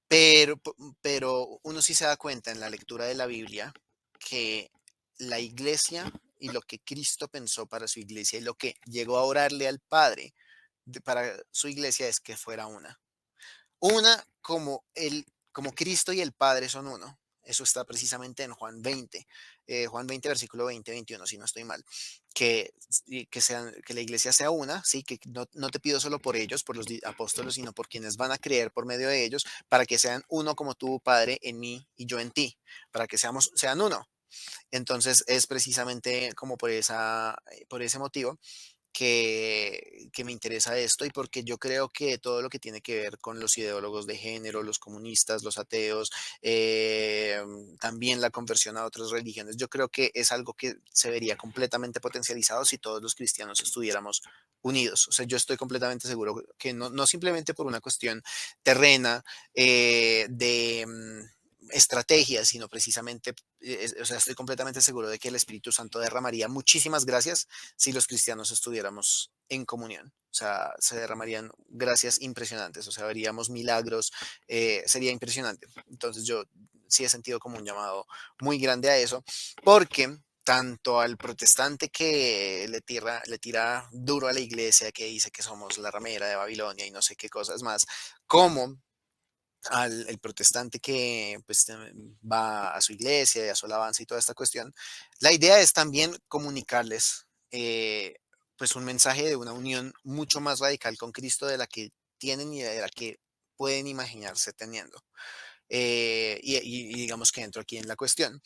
pero uno sí se da cuenta en la lectura de la Biblia que la iglesia y lo que Cristo pensó para su iglesia y lo que llegó a orarle al Padre para su iglesia es que fuera una. Una como Cristo y el Padre son uno. Eso está precisamente en Juan 20, Juan 20, versículo 20, 21, si no estoy mal. Que la iglesia sea una, ¿sí? Que no te pido solo por ellos, por los apóstoles, sino por quienes van a creer por medio de ellos, para que sean uno como tú, Padre, en mí y yo en ti, para que sean uno. Entonces es precisamente como por ese motivo que me interesa esto y porque yo creo que todo lo que tiene que ver con los ideólogos de género, los comunistas, los ateos, también la conversión a otras religiones, yo creo que es algo que se vería completamente potencializado si todos los cristianos estuviéramos unidos. O sea, yo estoy completamente seguro que no simplemente por una cuestión terrena de estrategias, sino precisamente, o sea, estoy completamente seguro de que el Espíritu Santo derramaría muchísimas gracias si los cristianos estuviéramos en comunión. O sea, se derramarían gracias impresionantes, o sea, veríamos milagros, sería impresionante. Entonces yo sí he sentido como un llamado muy grande a eso, porque tanto al protestante que le tira duro a la iglesia, que dice que somos la ramera de Babilonia y no sé qué cosas más, como al el protestante que pues va a su iglesia y a su alabanza y toda esta cuestión, la idea es también comunicarles pues un mensaje de una unión mucho más radical con Cristo de la que tienen y de la que pueden imaginarse teniendo. Y digamos que entro aquí en la cuestión.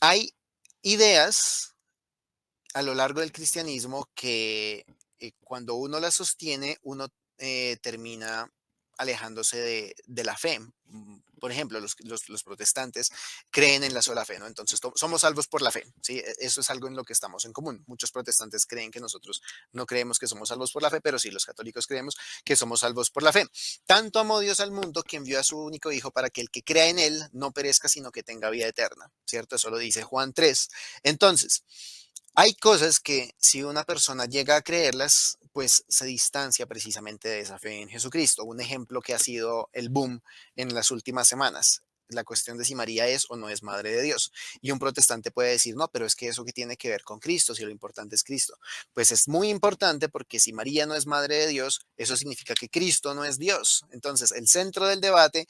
Hay ideas a lo largo del cristianismo que cuando uno la sostiene, uno termina alejándose de la fe. Por ejemplo, los protestantes creen en la sola fe, ¿no? Entonces, somos salvos por la fe, ¿sí? Eso es algo en lo que estamos en común. Muchos protestantes creen que nosotros no creemos que somos salvos por la fe, pero sí, los católicos creemos que somos salvos por la fe. Tanto amó Dios al mundo que envió a su único hijo para que el que crea en él no perezca, sino que tenga vida eterna, ¿cierto? Eso lo dice Juan 3. Entonces, hay cosas que si una persona llega a creerlas, pues se distancia precisamente de esa fe en Jesucristo. Un ejemplo que ha sido el boom en las últimas semanas, la cuestión de si María es o no es madre de Dios. Y un protestante puede decir, no, pero es que eso que tiene que ver con Cristo, si lo importante es Cristo. Pues es muy importante porque si María no es madre de Dios, eso significa que Cristo no es Dios. Entonces, el centro del debate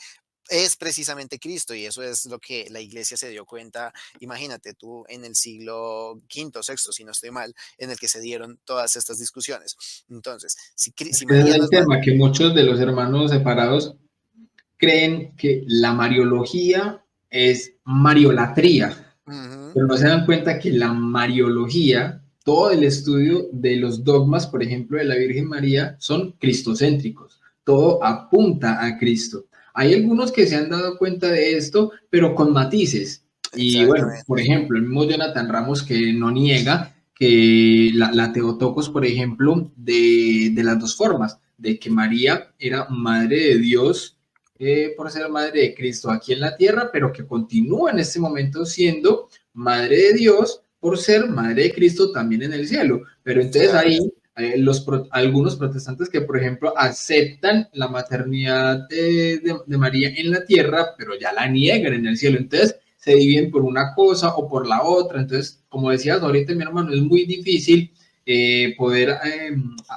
es precisamente Cristo y eso es lo que la iglesia se dio cuenta. Imagínate tú en el siglo quinto, sexto, si no estoy mal, en el que se dieron todas estas discusiones. Entonces, si
Ese es
María no
el
es madre...
tema, que muchos de los hermanos separados creen que la mariología es mariolatría,
Ujú,
pero no se dan cuenta que la mariología, todo el estudio de los dogmas, por ejemplo, de la Virgen María, son cristocéntricos. Todo apunta a Cristo. Hay algunos que se han dado cuenta de esto, pero con matices. Y bueno, por
exactamente.
ejemplo, el mismo Jonathan Ramos que no niega que la Teotocos, por ejemplo, de las dos formas, de que María era madre de Dios por ser madre de Cristo aquí en la tierra, pero que continúa en este momento siendo madre de Dios por ser madre de Cristo también en el cielo. Pero entonces
Claro.
ahí algunos protestantes que, por ejemplo, aceptan la maternidad de María en la tierra, pero ya la niegan en el cielo. Entonces se dividen por una cosa o por la otra. Entonces, como decías ahorita, mi hermano, es muy difícil poder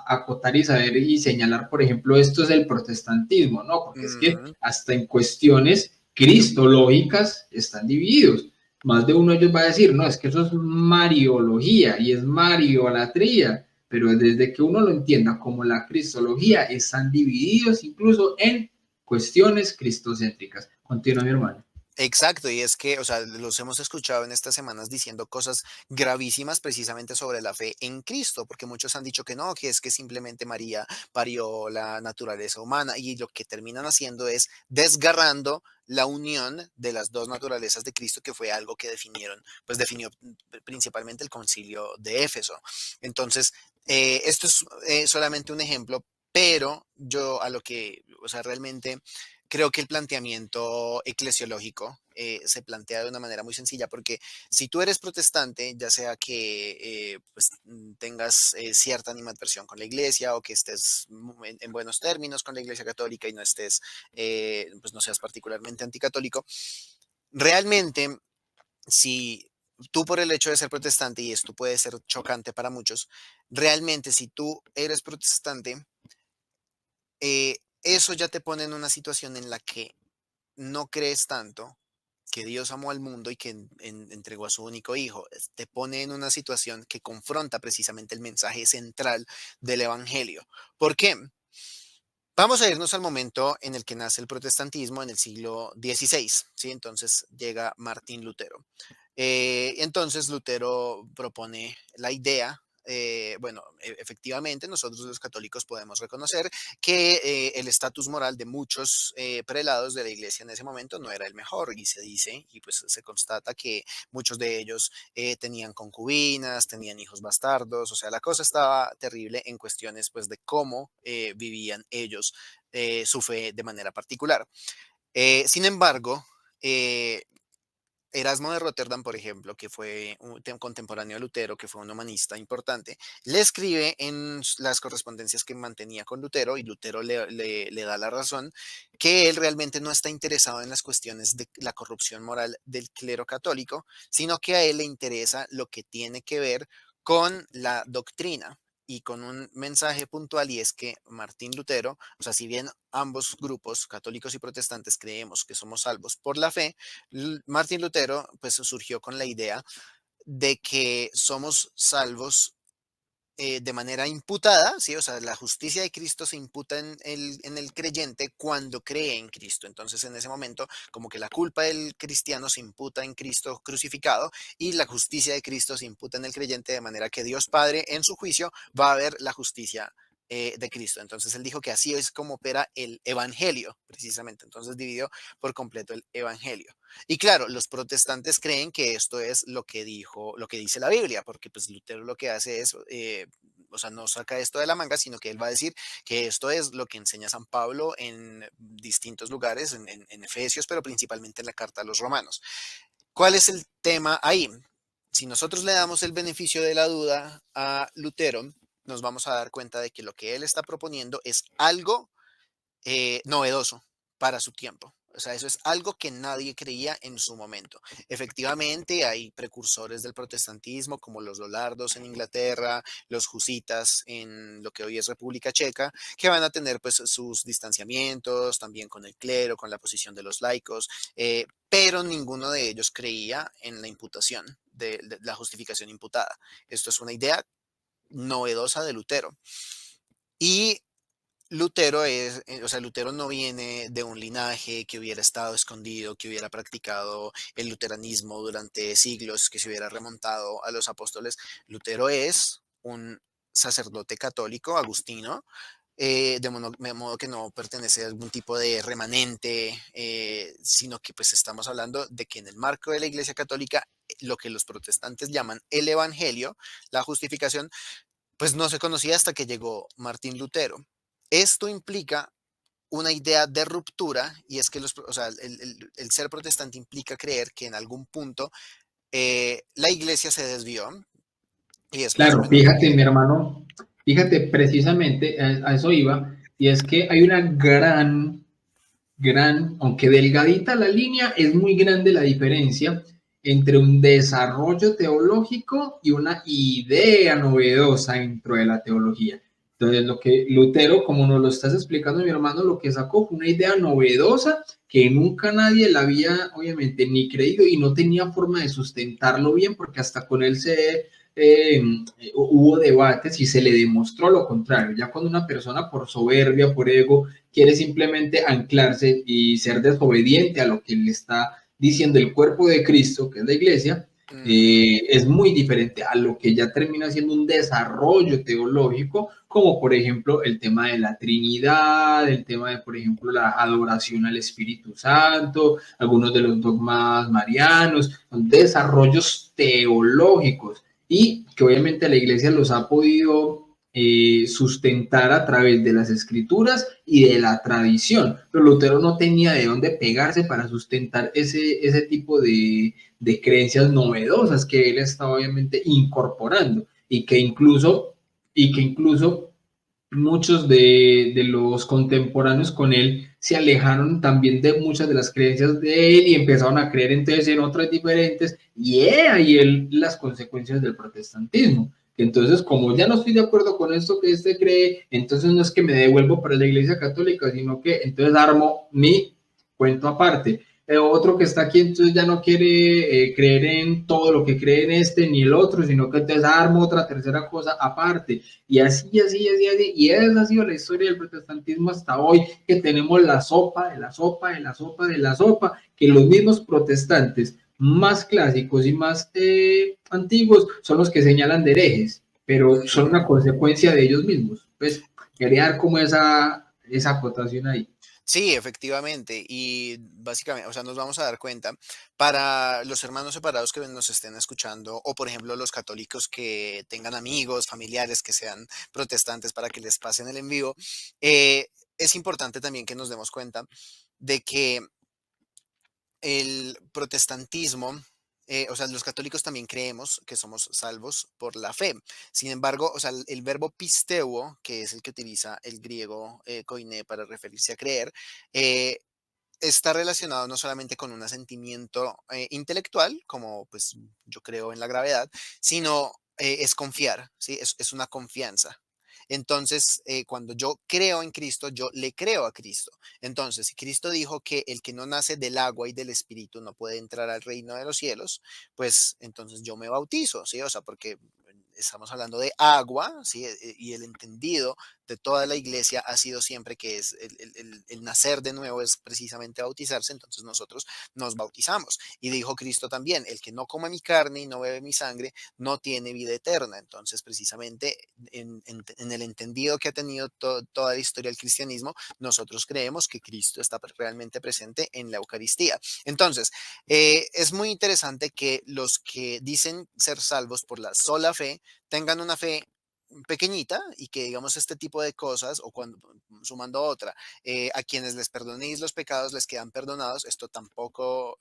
acotar y saber y señalar, por ejemplo, esto es el protestantismo, ¿no? Porque es que
Ujú.
hasta en cuestiones cristológicas están divididos. Más de uno de ellos va a decir, no, es que eso es mariología y es mariolatría, pero desde que uno lo entienda como la cristología, están divididos incluso en cuestiones cristocéntricas. Continúa mi hermano.
Exacto, y es que, o sea, los hemos escuchado en estas semanas diciendo cosas gravísimas precisamente sobre la fe en Cristo, porque muchos han dicho que no, que es que simplemente María parió la naturaleza humana y lo que terminan haciendo es desgarrando la unión de las dos naturalezas de Cristo, que fue algo que definieron, pues definió principalmente el concilio de Éfeso. Entonces, esto es solamente un ejemplo, pero yo a lo que, o sea, realmente creo que el planteamiento eclesiológico se plantea de una manera muy sencilla, porque si tú eres protestante, ya sea que pues, tengas cierta animadversión con la iglesia o que estés en buenos términos con la iglesia católica y no estés, pues no seas particularmente anticatólico, realmente si tú por el hecho de ser protestante, y esto puede ser chocante para muchos, realmente si tú eres protestante, eso ya te pone en una situación en la que no crees tanto que Dios amó al mundo y que entregó a su único hijo. Te pone en una situación que confronta precisamente el mensaje central del Evangelio. ¿Por qué? Vamos a irnos al momento en el que nace el protestantismo en el siglo XVI, ¿sí? Entonces llega Martín Lutero. Entonces Lutero propone la idea, bueno, efectivamente nosotros los católicos podemos reconocer que el estatus moral de muchos prelados de la iglesia en ese momento no era el mejor y se dice y pues se constata que muchos de ellos tenían concubinas, tenían hijos bastardos, o sea, la cosa estaba terrible en cuestiones pues de cómo vivían ellos su fe de manera particular. Sin embargo, eh, Erasmo de Rotterdam, por ejemplo, que fue un contemporáneo de Lutero, que fue un humanista importante, le escribe en las correspondencias que mantenía con Lutero, y Lutero le da la razón, que él realmente no está interesado en las cuestiones de la corrupción moral del clero católico, sino que a él le interesa lo que tiene que ver con la doctrina y con un mensaje puntual, y es que Martín Lutero, o sea, si bien ambos grupos, católicos y protestantes, creemos que somos salvos por la fe, Martín Lutero pues surgió con la idea de que somos salvos de manera imputada, ¿sí? O sea, la justicia de Cristo se imputa en el creyente cuando cree en Cristo. Entonces, en ese momento, como que la culpa del cristiano se imputa en Cristo crucificado y la justicia de Cristo se imputa en el creyente, de manera que Dios Padre, en su juicio, va a ver la justicia de Cristo. Entonces, él dijo que así es como opera el Evangelio, precisamente. Entonces, dividió por completo el Evangelio. Y claro, los protestantes creen que esto es lo que dijo, lo que dice la Biblia, porque pues Lutero lo que hace es, o sea, no saca esto de la manga, sino que él va a decir que esto es lo que enseña San Pablo en distintos lugares, en Efesios, pero principalmente en la carta a los romanos. ¿Cuál es el tema ahí? Si nosotros le damos el beneficio de la duda a Lutero, nos vamos a dar cuenta de que lo que él está proponiendo es algo novedoso para su tiempo. O sea, eso es algo que nadie creía en su momento. Efectivamente, hay precursores del protestantismo, como los lollardos en Inglaterra, los husitas en lo que hoy es República Checa, que van a tener pues sus distanciamientos también con el clero, con la posición de los laicos, pero ninguno de ellos creía en la imputación, de la justificación imputada. Esto es una idea novedosa de Lutero. Y Lutero es, o sea, Lutero no viene de un linaje que hubiera estado escondido, que hubiera practicado el luteranismo durante siglos, que se hubiera remontado a los apóstoles. Lutero es un sacerdote católico agustino, de modo que no pertenece a algún tipo de remanente, sino que pues estamos hablando de que en el marco de la Iglesia Católica, lo que los protestantes llaman el Evangelio, la justificación, pues no se conocía hasta que llegó Martín Lutero. Esto implica una idea de ruptura y es que o sea, el ser protestante implica creer que en algún punto la iglesia se desvió y es más o
Claro,
menos lo
fíjate,
que...
mi hermano, fíjate precisamente a eso iba, y es que hay una aunque delgadita la línea, es muy grande la diferencia entre un desarrollo teológico y una idea novedosa dentro de la teología. Entonces, lo que Lutero, como nos lo estás explicando, mi hermano, lo que sacó fue una idea novedosa que nunca nadie la había, obviamente, ni creído y no tenía forma de sustentarlo bien, porque hasta con él hubo debates y se le demostró lo contrario. Ya cuando una persona por soberbia, por ego, quiere simplemente anclarse y ser desobediente a lo que le está diciendo el cuerpo de Cristo, que es la iglesia,
Ujú.
es muy diferente a lo que ya termina siendo un desarrollo teológico, como por ejemplo el tema de la Trinidad, el tema de, por ejemplo, la adoración al Espíritu Santo, algunos de los dogmas marianos, son desarrollos teológicos y que obviamente la iglesia los ha podido sustentar a través de las escrituras y de la tradición. Pero Lutero no tenía de dónde pegarse para sustentar ese tipo de creencias novedosas que él estaba obviamente incorporando y que incluso muchos de los contemporáneos con él se alejaron también de muchas de las creencias de él y empezaron a creer entonces en otras diferentes y ahí él las consecuencias del protestantismo. Entonces, como ya no estoy de acuerdo con esto que este cree, entonces no es que me devuelvo para la Iglesia Católica, sino que entonces armo mi cuento aparte. Otro que está aquí entonces ya no quiere creer en todo lo que cree en este ni el otro, sino que entonces armo otra tercera cosa aparte. Y así, así, así, así. Y esa ha sido la historia del protestantismo hasta hoy, que tenemos la sopa, de la sopa, de la sopa, de la sopa, que los mismos protestantes más clásicos y más antiguos son los que señalan de herejes, pero son
Ujú.
una consecuencia de ellos mismos. Pues quería dar como esa acotación ahí.
Sí, efectivamente. Y básicamente, o sea, nos vamos a dar cuenta para los hermanos separados que nos estén escuchando, o por ejemplo los católicos que tengan amigos, familiares que sean protestantes para que les pasen el envío, es importante también que nos demos cuenta de que el protestantismo, o sea, los católicos también creemos que somos salvos por la fe. Sin embargo, o sea, el verbo pisteuo, que es el que utiliza el griego koiné para referirse a creer, eh, está relacionado no solamente con un asentimiento intelectual, como pues yo creo en la gravedad, sino es confiar, ¿sí? Es una confianza. Entonces, cuando yo creo en Cristo, yo le creo a Cristo. Entonces, si Cristo dijo que el que no nace del agua y del espíritu no puede entrar al reino de los cielos, pues entonces yo me bautizo, ¿sí? O sea, porque estamos hablando de agua, ¿sí? Y el entendido de toda la iglesia ha sido siempre que es el nacer de nuevo es precisamente bautizarse, entonces nosotros nos bautizamos. Y dijo Cristo también, el que no come mi carne y no bebe mi sangre, no tiene vida eterna. Entonces, precisamente en el entendido que ha tenido toda la historia del cristianismo, nosotros creemos que Cristo está realmente presente en la Eucaristía. Entonces, es muy interesante que los que dicen ser salvos por la sola fe tengan una fe pequeñita y que digamos este tipo de cosas o cuando sumando otra a quienes les perdonéis los pecados les quedan perdonados, esto tampoco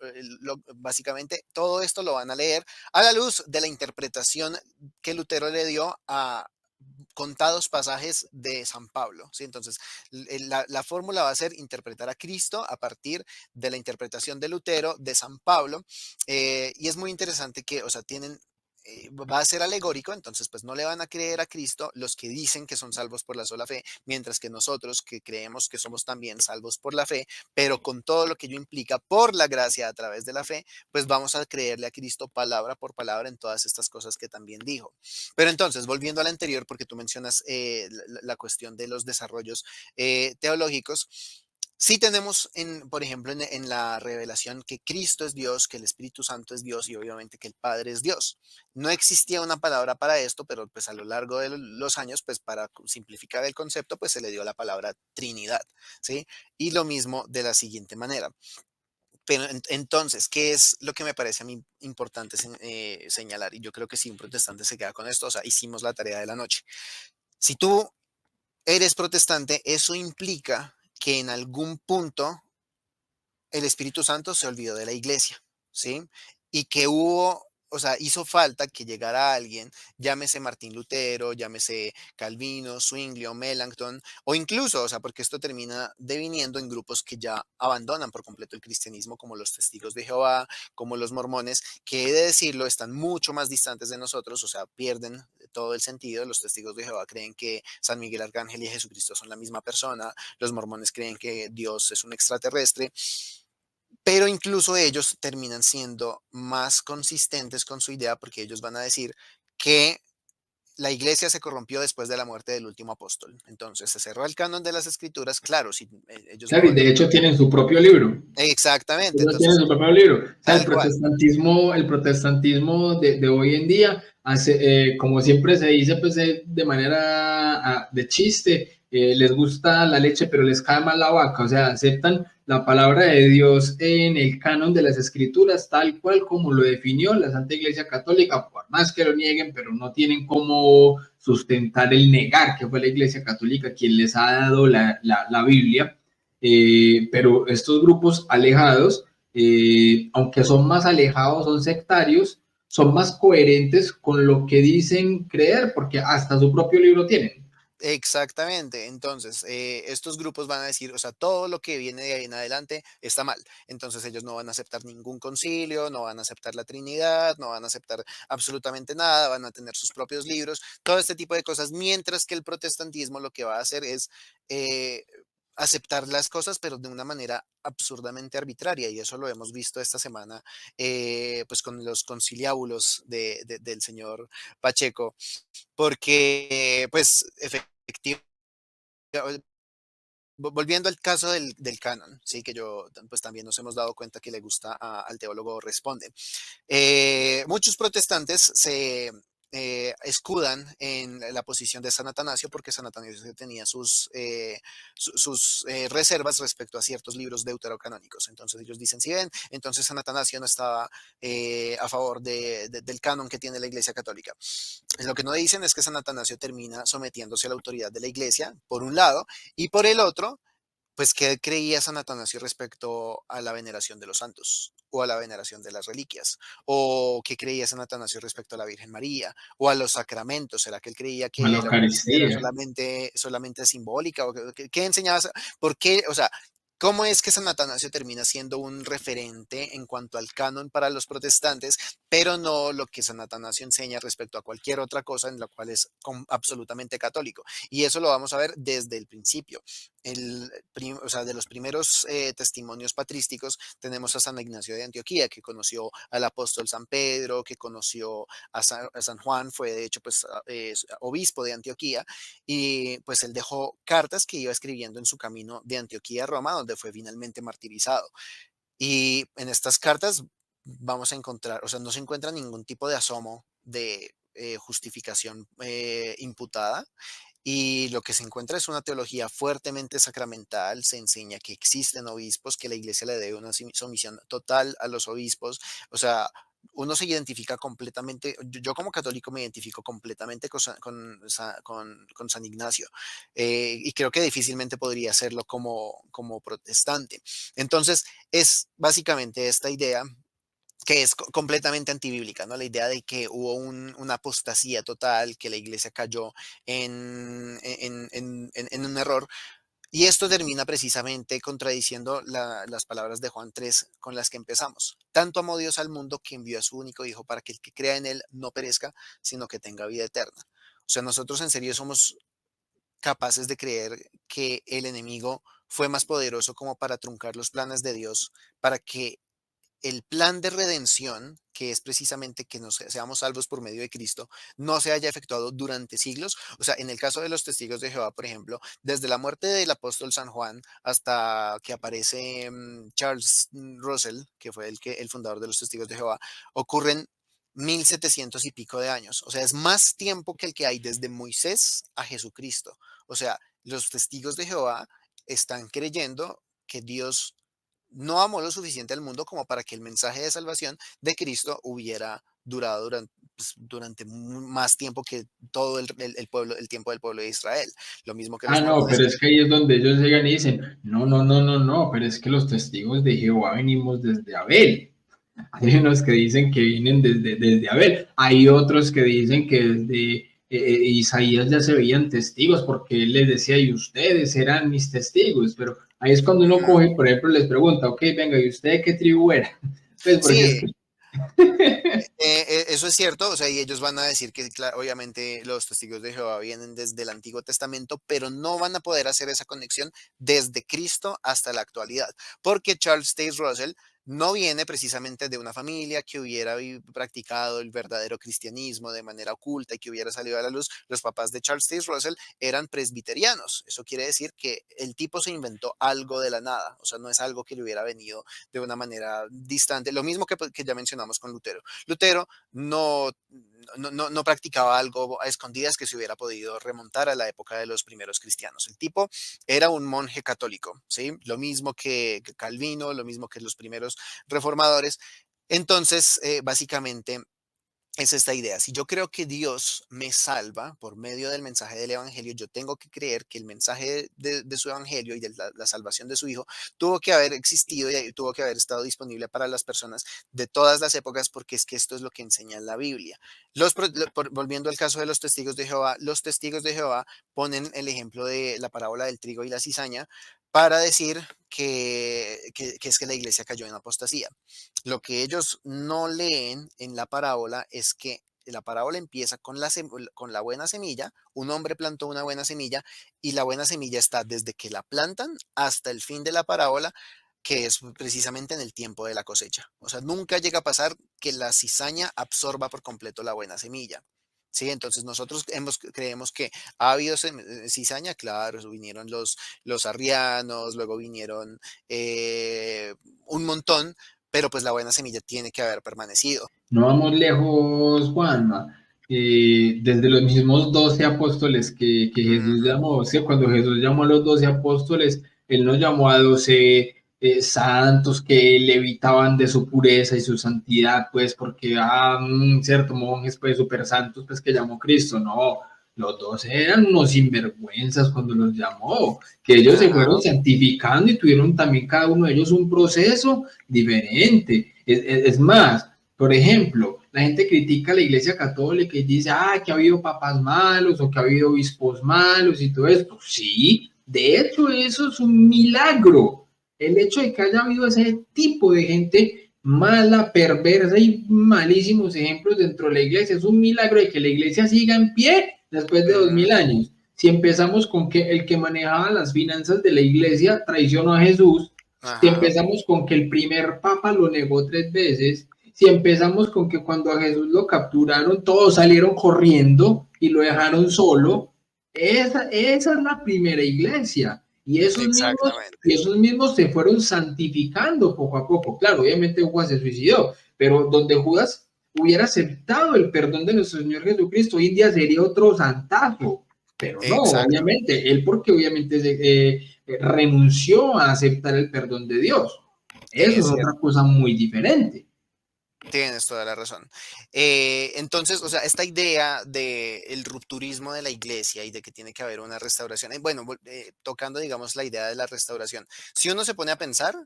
básicamente todo esto lo van a leer a la luz de la interpretación que Lutero le dio a contados pasajes de San Pablo, ¿sí? Entonces, la fórmula va a ser interpretar a Cristo a partir de la interpretación de Lutero, de San Pablo, y es muy interesante que, o sea, tienen va a ser alegórico, entonces pues no le van a creer a Cristo los que dicen que son salvos por la sola fe, mientras que nosotros que creemos que somos también salvos por la fe, pero con todo lo que ello implica por la gracia a través de la fe, pues vamos a creerle a Cristo palabra por palabra en todas estas cosas que también dijo. Pero entonces, volviendo al anterior, porque tú mencionas la cuestión de los desarrollos teológicos, sí tenemos, por ejemplo, en la revelación que Cristo es Dios, que el Espíritu Santo es Dios y obviamente que el Padre es Dios. No existía una palabra para esto, pero pues a lo largo de los años, pues para simplificar el concepto, pues se le dio la palabra Trinidad, ¿sí? Y lo mismo de la siguiente manera. Pero entonces, ¿qué es lo que me parece a mí importante señalar? Y yo creo que si un protestante se queda con esto, o sea, hicimos la tarea de la noche. Si tú eres protestante, eso implica que en algún punto el Espíritu Santo se olvidó de la iglesia, ¿sí? Y que hubo, o sea, hizo falta que llegara alguien, llámese Martín Lutero, llámese Calvino, Zwingli o Melanchthon, o incluso, o sea, porque esto termina deviniendo en grupos que ya abandonan por completo el cristianismo, como los testigos de Jehová, como los mormones, que he de decirlo, están mucho más distantes de nosotros, o sea, pierden todo el sentido. Los testigos de Jehová creen que San Miguel Arcángel y Jesucristo son la misma persona, los mormones creen que Dios es un extraterrestre, pero incluso ellos terminan siendo más consistentes con su idea porque ellos van a decir que la iglesia se corrompió después de la muerte del último apóstol. Entonces se cerró el canon de las escrituras, claro, si ellos no
Claro, y
van a...
de hecho tienen su propio libro.
Exactamente,
Ellos tienen
entonces,
su propio libro. O sea,
tal cual.
el protestantismo de hoy en día, hace, como siempre se dice, pues de manera de chiste, les gusta la leche, pero les cae mal la vaca. O sea, aceptan la palabra de Dios en el canon de las escrituras, tal cual como lo definió la Santa Iglesia Católica, por más que lo nieguen, pero no tienen cómo sustentar el negar que fue la Iglesia Católica quien les ha dado la Biblia. Pero estos grupos alejados, aunque son más alejados, son sectarios, son más coherentes con lo que dicen creer, porque hasta su propio libro tienen.
Exactamente. Entonces, estos grupos van a decir, o sea, todo lo que viene de ahí en adelante está mal. Entonces, ellos no van a aceptar ningún concilio, no van a aceptar la Trinidad, no van a aceptar absolutamente nada, van a tener sus propios libros, todo este tipo de cosas, mientras que el protestantismo lo que va a hacer es eh, aceptar las cosas, pero de una manera absurdamente arbitraria, y eso lo hemos visto esta semana, pues con los conciliábulos del señor Pacheco, porque, pues, efectivamente, volviendo al caso del canon, sí, que yo, pues también nos hemos dado cuenta que le gusta al teólogo Responde. Muchos protestantes se escudan en la posición de San Atanasio porque San Atanasio tenía sus reservas respecto a ciertos libros deuterocanónicos. Entonces ellos dicen, si ven, entonces San Atanasio no estaba a favor del canon que tiene la Iglesia Católica. Lo que no dicen es que San Atanasio termina sometiéndose a la autoridad de la Iglesia, por un lado, y por el otro, pues, ¿qué creía San Atanasio respecto a la veneración de los santos o a la veneración de las reliquias? ¿O qué creía San Atanasio respecto a la Virgen María o a los sacramentos? ¿Será que él creía
A la
que la Eucaristía era
Eucaristía.
solamente simbólica? ¿O qué enseñaba? ¿Por qué? O sea, ¿cómo es que San Atanasio termina siendo un referente en cuanto al canon para los protestantes, pero no lo que San Atanasio enseña respecto a cualquier otra cosa en la cual es absolutamente católico? Y eso lo vamos a ver desde el principio. o sea, de los primeros testimonios patrísticos, tenemos a San Ignacio de Antioquía, que conoció al apóstol San Pedro, que conoció a San Juan, fue de hecho pues obispo de Antioquía, y pues él dejó cartas que iba escribiendo en su camino de Antioquía a Roma, donde fue finalmente martirizado. Y en estas cartas vamos a encontrar, o sea, no se encuentra ningún tipo de asomo de justificación imputada, y lo que se encuentra es una teología fuertemente sacramental. Se enseña que existen obispos, que la iglesia le debe una sumisión total a los obispos. O sea, uno se identifica completamente, yo como católico me identifico completamente con San Ignacio, y creo que difícilmente podría hacerlo como protestante. Entonces, es básicamente esta idea que es completamente antibíblica, ¿no? La idea de que hubo una apostasía total, que la iglesia cayó en un error. Y esto termina precisamente contradiciendo las palabras de Juan 3 con las que empezamos. Tanto amó Dios al mundo que envió a su único hijo para que el que crea en él no perezca, sino que tenga vida eterna. O sea, nosotros en serio somos capaces de creer que el enemigo fue más poderoso como para truncar los planes de Dios, para que el plan de redención, que es precisamente que nos seamos salvos por medio de Cristo, no se haya efectuado durante siglos. O sea, en el caso de los testigos de Jehová, por ejemplo, desde la muerte del apóstol San Juan hasta que aparece Charles Russell, que fue el fundador de los testigos de Jehová, ocurren 1700 y pico de años. O sea, es más tiempo que el que hay desde Moisés a Jesucristo. O sea, los testigos de Jehová están creyendo que Dios no amó lo suficiente al mundo como para que el mensaje de salvación de Cristo hubiera durado durante más tiempo que todo el pueblo, el tiempo del pueblo de Israel. Lo mismo que
Ah,
los
no,
mormones.
pero es que ahí es donde ellos llegan y dicen, no, no, no, no, no, pero es que los testigos de Jehová venimos desde Abel. Hay unos que dicen que vienen desde Abel, hay otros que dicen que desde Isaías ya se veían testigos porque él les decía, y ustedes eran mis testigos, pero ahí es cuando uno
Ujú.
coge, por ejemplo, les pregunta, ok, venga, ¿y usted de qué tribu era? Pues porque es
Sí,
que
eso es cierto, o sea, y ellos van a decir que, obviamente, los testigos de Jehová vienen desde el Antiguo Testamento, pero no van a poder hacer esa conexión desde Cristo hasta la actualidad, porque Charles Taze Russell no viene precisamente de una familia que hubiera practicado el verdadero cristianismo de manera oculta y que hubiera salido a la luz. Los papás de Charles Taze Russell eran presbiterianos. Eso quiere decir que el tipo se inventó algo de la nada, o sea, no es algo que le hubiera venido de una manera distante. Lo mismo que ya mencionamos con Lutero. Lutero no practicaba algo a escondidas que se hubiera podido remontar a la época de los primeros cristianos. El tipo era un monje católico, ¿sí? Lo mismo que Calvino, lo mismo que los primeros reformadores. Entonces, básicamente, es esta idea. Si yo creo que Dios me salva por medio del mensaje del Evangelio, yo tengo que creer que el mensaje de su Evangelio y de la salvación de su Hijo tuvo que haber existido y tuvo que haber estado disponible para las personas de todas las épocas, porque es que esto es lo que enseña la Biblia. Volviendo al caso de los testigos de Jehová ponen el ejemplo de la parábola del trigo y la cizaña para decir que es que la iglesia cayó en apostasía. Lo que ellos no leen en la parábola es que la parábola empieza con la buena semilla. Un hombre plantó una buena semilla y la buena semilla está desde que la plantan hasta el fin de la parábola, que es precisamente en el tiempo de la cosecha. O sea, nunca llega a pasar que la cizaña absorba por completo la buena semilla. Sí, entonces nosotros creemos que ha habido cizaña, claro, eso vinieron los arrianos, luego vinieron un montón, pero pues la buena semilla tiene que haber permanecido.
no vamos lejos, Juanma. Desde los mismos 12 apóstoles que Jesús
Ujú.
llamó, ¿sí? Cuando Jesús llamó a los 12 apóstoles, Él no llamó a 12 santos que levitaban de su pureza y su santidad, pues porque, cierto, monjes pues súper santos, pues que llamó Cristo, no. Los 12 eran unos sinvergüenzas cuando los llamó, que ellos se fueron
Ajá.
santificando y tuvieron también cada uno de ellos un proceso diferente. Es más, por ejemplo, la gente critica a la Iglesia Católica y dice, que ha habido papas malos o que ha habido obispos malos y todo esto. Sí, de hecho eso es un milagro. El hecho de que haya habido ese tipo de gente mala, perversa y malísimos ejemplos dentro de la Iglesia es un milagro de que la Iglesia siga en pie después de 2000
Ujú.
años. Si empezamos con que el que manejaba las finanzas de la iglesia traicionó a Jesús, si
Ajá,
empezamos con que el primer papa lo negó 3 veces, si empezamos con que cuando a Jesús lo capturaron todos salieron corriendo y lo dejaron solo, esa es la primera iglesia. Y
exactamente.
esos mismos se fueron santificando poco a poco. Claro, obviamente Judas se suicidó, pero donde Judas hubiera aceptado el perdón de nuestro Señor Jesucristo, hoy en día sería otro santazo. Pero no,
Exacto.
obviamente, él porque obviamente renunció a aceptar el perdón de Dios. Eso
Es
es otra
cierto.
cosa muy diferente.
Tienes toda la razón. Entonces, o sea, esta idea del rupturismo de la iglesia y de que tiene que haber una restauración, bueno, tocando, digamos, la idea de la restauración, si uno se pone a pensar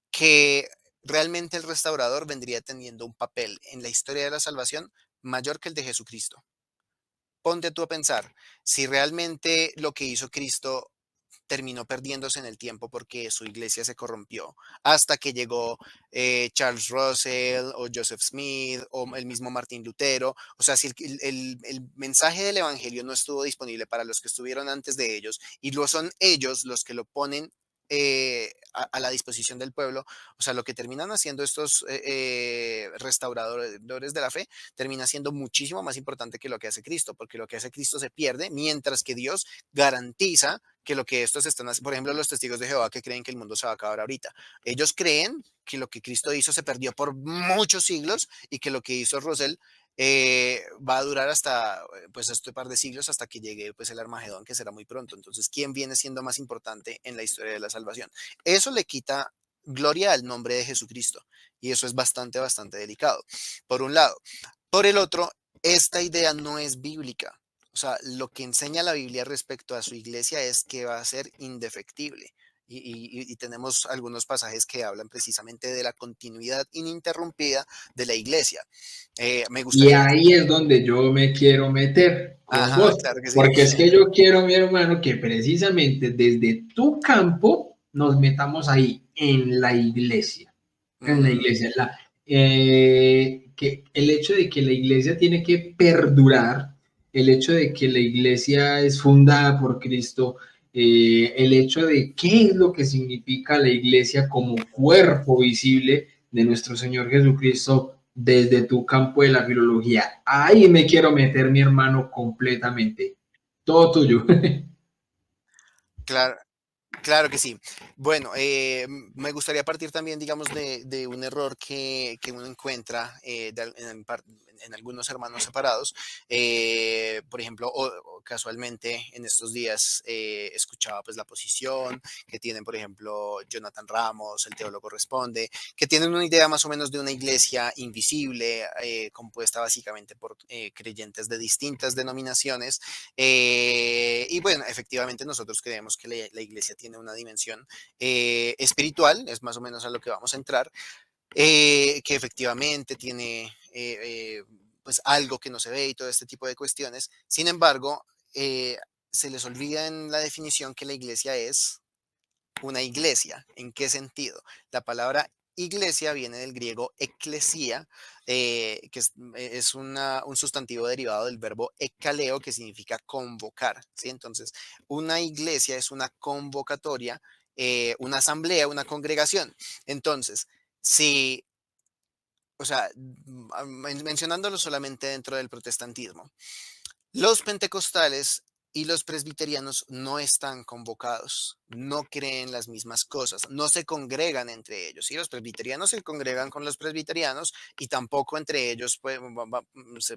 que realmente el restaurador vendría teniendo un papel en la historia de la salvación mayor que el de Jesucristo. Ponte tú a pensar, si realmente lo que hizo Cristo terminó perdiéndose en el tiempo porque su iglesia se corrompió, hasta que llegó Charles Russell o Joseph Smith o el mismo Martín Lutero. O sea, si el mensaje del Evangelio no estuvo disponible para los que estuvieron antes de ellos y lo son ellos los que lo ponen a la disposición del pueblo, o sea, lo que terminan haciendo estos restauradores de la fe termina siendo muchísimo más importante que lo que hace Cristo, porque lo que hace Cristo se pierde, mientras que Dios garantiza que lo que estos están haciendo, por ejemplo, los testigos de Jehová que creen que el mundo se va a acabar ahorita, ellos creen que lo que Cristo hizo se perdió por muchos siglos y que lo que hizo Rosell va a durar hasta pues este par de siglos hasta que llegue pues el Armagedón, que será muy pronto. Entonces, ¿quién viene siendo más importante en la historia de la salvación? Eso le quita gloria al nombre de Jesucristo y eso es bastante, bastante delicado, por un lado. Por el otro, esta idea no es bíblica. O sea, lo que enseña la Biblia respecto a su iglesia es que va a ser indefectible. Y tenemos algunos pasajes que hablan precisamente de la continuidad ininterrumpida de la iglesia. Me
Y
gustaría...
ahí es donde yo me quiero meter con
Ajá,
vos,
claro que sí.
porque es que yo quiero, mi hermano, que precisamente desde tu campo nos metamos ahí, en la
Ujú,
iglesia, que el hecho de que la iglesia tiene que perdurar, el hecho de que la iglesia es fundada por Cristo, el hecho de qué es lo que significa la iglesia como cuerpo visible de nuestro Señor Jesucristo desde tu campo de la filología. Ahí me quiero meter, mi hermano, completamente. Todo tuyo.
claro. Claro que sí. Bueno, me gustaría partir también, digamos, de un error que uno encuentra en algunos hermanos separados. Por ejemplo, o casualmente en estos días escuchaba pues la posición que tienen, por ejemplo, Jonathan Ramos, el teólogo responde, que tienen una idea más o menos de una iglesia invisible, compuesta básicamente por creyentes de distintas denominaciones y bueno, efectivamente nosotros creemos que la iglesia tiene una dimensión espiritual, es más o menos a lo que vamos a entrar, que efectivamente tiene pues algo que no se ve y todo este tipo de cuestiones. Sin embargo, se les olvida en la definición que la iglesia es una iglesia. ¿En qué sentido? La palabra iglesia viene del griego eclesia, que es un sustantivo derivado del verbo ekaleo, que significa convocar. ¿Sí? Entonces, una iglesia es una convocatoria, una asamblea, una congregación. Entonces, si, o sea, mencionándolo solamente dentro del protestantismo, los pentecostales y los presbiterianos no están convocados, no creen las mismas cosas, no se congregan entre ellos. Y los presbiterianos se congregan con los presbiterianos y tampoco entre ellos pues,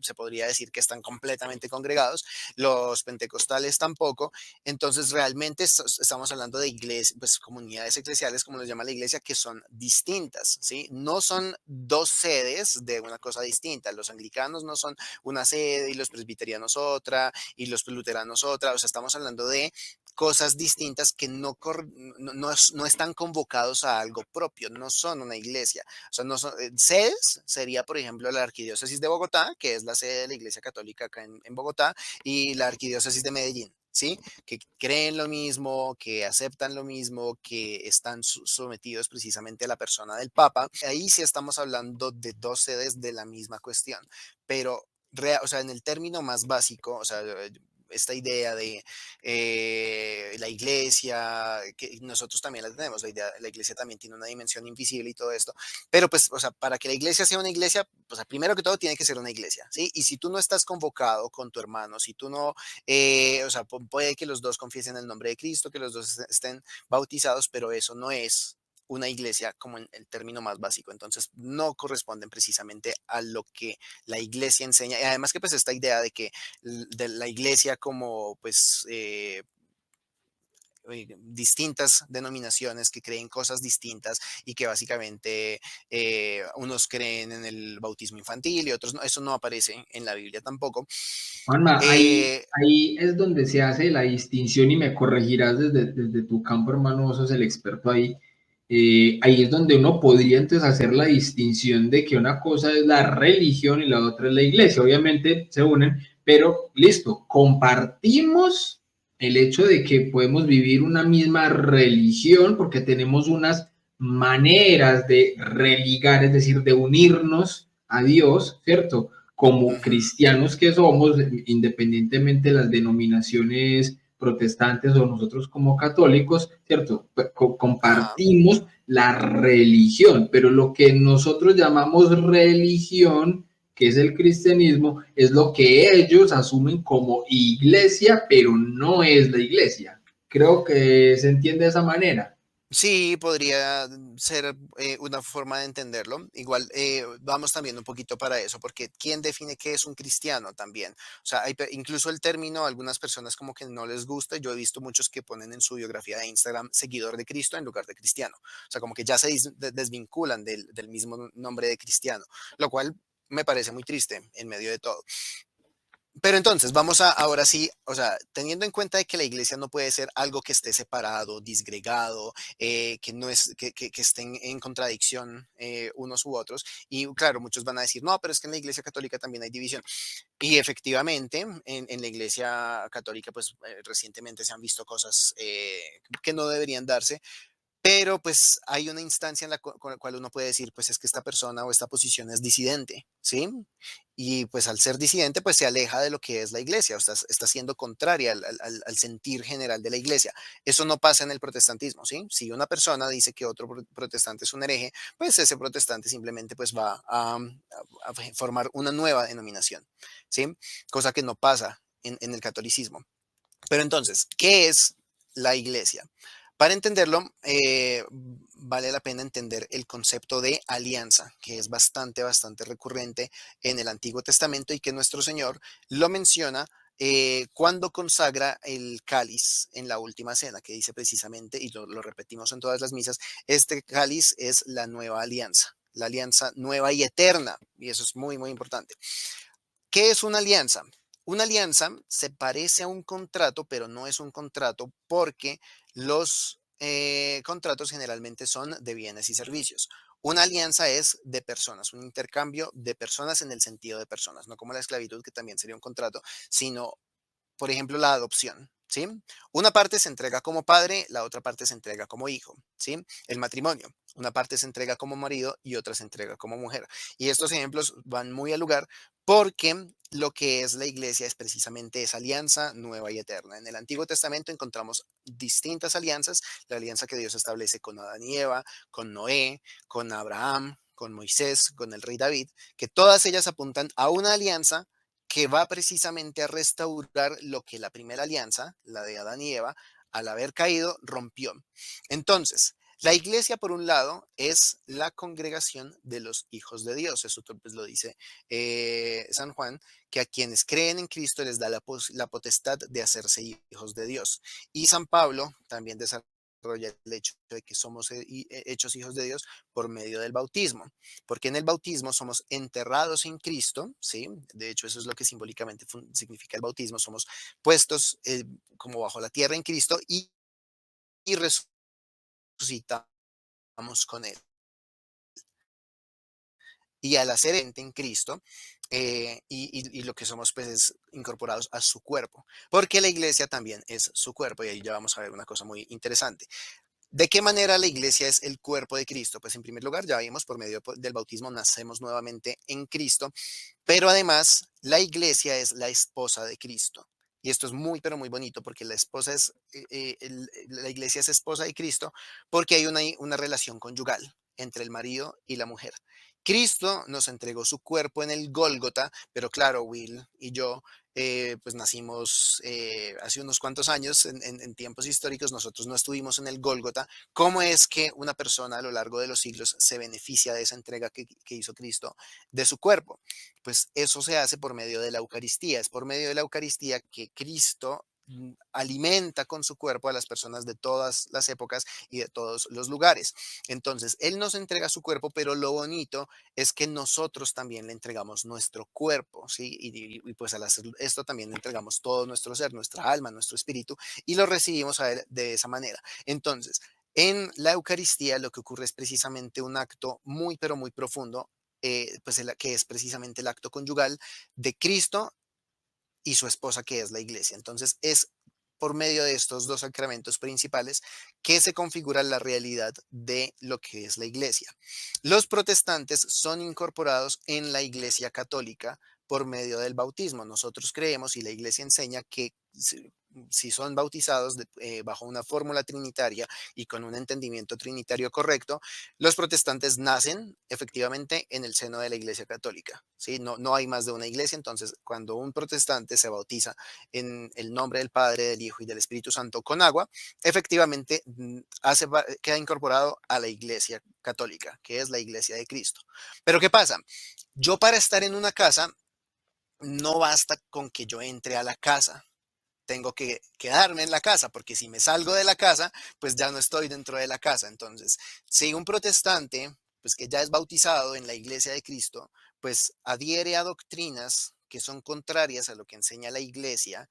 se podría decir que están completamente congregados. Los pentecostales tampoco. Entonces realmente estamos hablando de iglesias, pues comunidades eclesiales, como los llama la iglesia, que son distintas, ¿sí? No son dos sedes de una cosa distinta. Los anglicanos no son una sede y los presbiterianos otra y los luteranos otra. O sea, estamos hablando de cosas distintas que no están convocados a algo propio, no son una iglesia. O sea, no son, sedes sería, por ejemplo, la Arquidiócesis de Bogotá, que es la sede de la Iglesia Católica acá en Bogotá, y la Arquidiócesis de Medellín. ¿Sí? Que creen lo mismo, que aceptan lo mismo, que están sometidos precisamente a la persona del Papa. Ahí sí estamos hablando de dos sedes de la misma cuestión, pero o sea, en el término más básico, o sea, esta idea de la iglesia, que nosotros también la tenemos, la iglesia también tiene una dimensión invisible y todo esto, pero pues, o sea, para que la iglesia sea una iglesia, pues primero que todo tiene que ser una iglesia, ¿sí? Y si tú no estás convocado con tu hermano, si tú no, o sea, puede que los dos confiesen el nombre de Cristo, que los dos estén bautizados, pero eso no es una iglesia como en el término más básico. Entonces, no corresponden precisamente a lo que la iglesia enseña. Y además que pues esta idea de que de la iglesia como pues distintas denominaciones que creen cosas distintas y que básicamente unos creen en el bautismo infantil y otros no, eso no aparece en la Biblia tampoco.
Juanma,
Eh,
ahí es donde se hace la distinción y me corregirás desde tu campo, hermano, vos sos el experto ahí. Ahí es donde uno podría entonces hacer la distinción de que una cosa es la religión y la otra es la iglesia. Obviamente se unen, pero listo, compartimos el hecho de que podemos vivir una misma religión porque tenemos unas maneras de religar, es decir, de unirnos a Dios, ¿cierto? Como
ujú,
cristianos que somos, independientemente de las denominaciones protestantes o nosotros como católicos, ¿cierto?
ajá.
Compartimos la religión, pero lo que nosotros llamamos religión, que es el cristianismo, es lo que ellos asumen como iglesia, pero no es la iglesia. Creo que se entiende de esa manera.
Sí, podría ser una forma de entenderlo. Igual vamos también un poquito para eso, porque ¿quién define qué es un cristiano también? O sea, incluso el término, a algunas personas como que no les gusta. Yo he visto muchos que ponen en su biografía de Instagram seguidor de Cristo en lugar de cristiano. O sea, como que ya se desvinculan del mismo nombre de cristiano, lo cual me parece muy triste en medio de todo. Pero entonces, vamos a ahora sí, o sea, teniendo en cuenta de que la iglesia no puede ser algo que esté separado, disgregado, que no es, que estén en contradicción unos u otros. Y claro, muchos van a decir, no, pero es que en la iglesia católica también hay división. Y efectivamente, en la iglesia católica, pues recientemente se han visto cosas que no deberían darse, pero pues hay una instancia en con la cual uno puede decir, pues es que esta persona o esta posición es disidente, ¿sí? Y pues al ser disidente, pues se aleja de lo que es la iglesia, o está siendo contraria al sentir general de la iglesia. Eso no pasa en el protestantismo, ¿sí? Si una persona dice que otro protestante es un hereje, pues ese protestante simplemente pues va a formar una nueva denominación, ¿sí? Cosa que no pasa en el catolicismo. Pero entonces, ¿qué es la iglesia? Para entenderlo, vale la pena entender el concepto de alianza, que es bastante recurrente en el Antiguo Testamento y que nuestro Señor lo menciona cuando consagra el cáliz en la última cena, que dice precisamente, y lo repetimos en todas las misas, este cáliz es la nueva alianza, la alianza nueva y eterna, y eso es muy importante. ¿Qué es una alianza? Una alianza se parece a un contrato, pero no es un contrato porque los contratos generalmente son de bienes y servicios. Una alianza es de personas, un intercambio de personas en el sentido de personas, no como la esclavitud, que también sería un contrato, sino por ejemplo, la adopción, ¿sí? Una parte se entrega como padre, la otra parte se entrega como hijo, ¿sí? El matrimonio, una parte se entrega como marido y otra se entrega como mujer. Y estos ejemplos van muy al lugar porque lo que es la iglesia es precisamente esa alianza nueva y eterna. En el Antiguo Testamento encontramos distintas alianzas, la alianza que Dios establece con Adán y Eva, con Noé, con Abraham, con Moisés, con el rey David, que todas ellas apuntan a una alianza que va precisamente a restaurar lo que la primera alianza, la de Adán y Eva, al haber caído, rompió. Entonces, la iglesia, por un lado, es la congregación de los hijos de Dios. Eso pues, lo dice San Juan, que a quienes creen en Cristo les da la potestad de hacerse hijos de Dios. Y San Pablo también desarrolla el hecho de que somos hechos hijos de Dios por medio del bautismo, porque en el bautismo somos enterrados en Cristo, ¿sí? De hecho, eso es lo que simbólicamente significa el bautismo, somos puestos como bajo la tierra en Cristo y resucitamos con Él. Y al hacer en Cristo, y lo que somos pues es incorporados a su cuerpo, porque la iglesia también es su cuerpo, y ahí ya vamos a ver una cosa muy interesante. ¿De qué manera la iglesia es el cuerpo de Cristo? Pues en primer lugar, ya vimos, por medio del bautismo nacemos nuevamente en Cristo, pero además la iglesia es la esposa de Cristo. y esto es muy, pero muy bonito porque la esposa es, la iglesia es esposa de Cristo porque hay una relación conyugal entre el marido y la mujer. Cristo nos entregó su cuerpo en el Gólgota, pero claro, Will y yo, pues nacimos hace unos cuantos años, en tiempos históricos, nosotros no estuvimos en el Gólgota. ¿Cómo es que una persona a lo largo de los siglos se beneficia de esa entrega que hizo Cristo de su cuerpo? Pues eso se hace por medio de la Eucaristía. Es por medio de la Eucaristía que Cristo alimenta con su cuerpo a las personas de todas las épocas y de todos los lugares. Entonces, Él nos entrega su cuerpo, pero lo bonito es que nosotros también le entregamos nuestro cuerpo, ¿sí? Y pues al hacer esto también le entregamos todo nuestro ser, nuestra alma, nuestro espíritu, y lo recibimos a Él de esa manera. Entonces, en la Eucaristía lo que ocurre es precisamente un acto muy, pero muy profundo, pues que es precisamente el acto conyugal de Cristo y su esposa, que es la iglesia. Entonces, es por medio de estos dos sacramentos principales que se configura la realidad de lo que es la iglesia. Los protestantes son incorporados en la iglesia católica por medio del bautismo. Nosotros creemos y la iglesia enseña que si son bautizados bajo una fórmula trinitaria y con un entendimiento trinitario correcto, los protestantes nacen efectivamente en el seno de la Iglesia Católica, ¿sí? No, no hay más de una iglesia, entonces cuando un protestante se bautiza en el nombre del Padre, del Hijo y del Espíritu Santo con agua, efectivamente queda incorporado a la Iglesia Católica, que es la Iglesia de Cristo. Pero ¿qué pasa? Yo para estar en una casa, no basta con que yo entre a la casa, tengo que quedarme en la casa, porque si me salgo de la casa, pues ya no estoy dentro de la casa. Entonces, si un protestante, pues que ya es bautizado en la iglesia de Cristo, pues adhiere a doctrinas que son contrarias a lo que enseña la iglesia,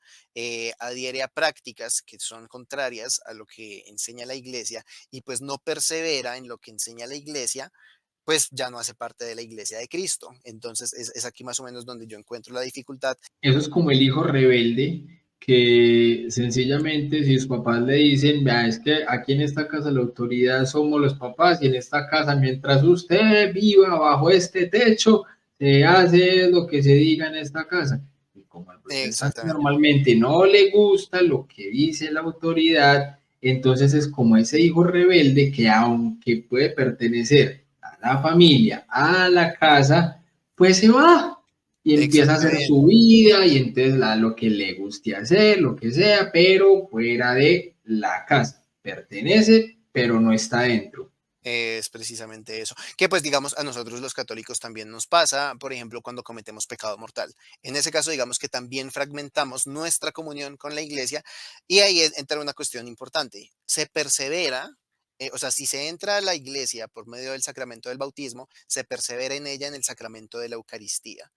adhiere a prácticas que son contrarias a lo que enseña la iglesia y pues no persevera en lo que enseña la iglesia, pues ya no hace parte de la iglesia de Cristo. Entonces es aquí más o menos donde yo encuentro la dificultad.
Eso es como el hijo rebelde que sencillamente si sus papás le dicen, vea, es que aquí en esta casa la autoridad somos los papás y en esta casa mientras usted viva bajo este techo, se hace lo que se diga en esta casa. Y como al protestante
Exactamente.
normalmente no le gusta lo que dice la autoridad, entonces es como ese hijo rebelde que aunque puede pertenecer a la familia, a la casa, pues se va y empieza a hacer su
Exactamente.
vida y entonces lo que le guste hacer, lo que sea, pero fuera de la casa. Pertenece, pero no está dentro.
Es precisamente eso. Que pues digamos a nosotros los católicos también nos pasa, por ejemplo, cuando cometemos pecado mortal. En ese caso, digamos que también fragmentamos nuestra comunión con la iglesia y ahí entra una cuestión importante. Se persevera, o sea, si se entra a la iglesia por medio del sacramento del bautismo, se persevera en ella en el sacramento de la Eucaristía.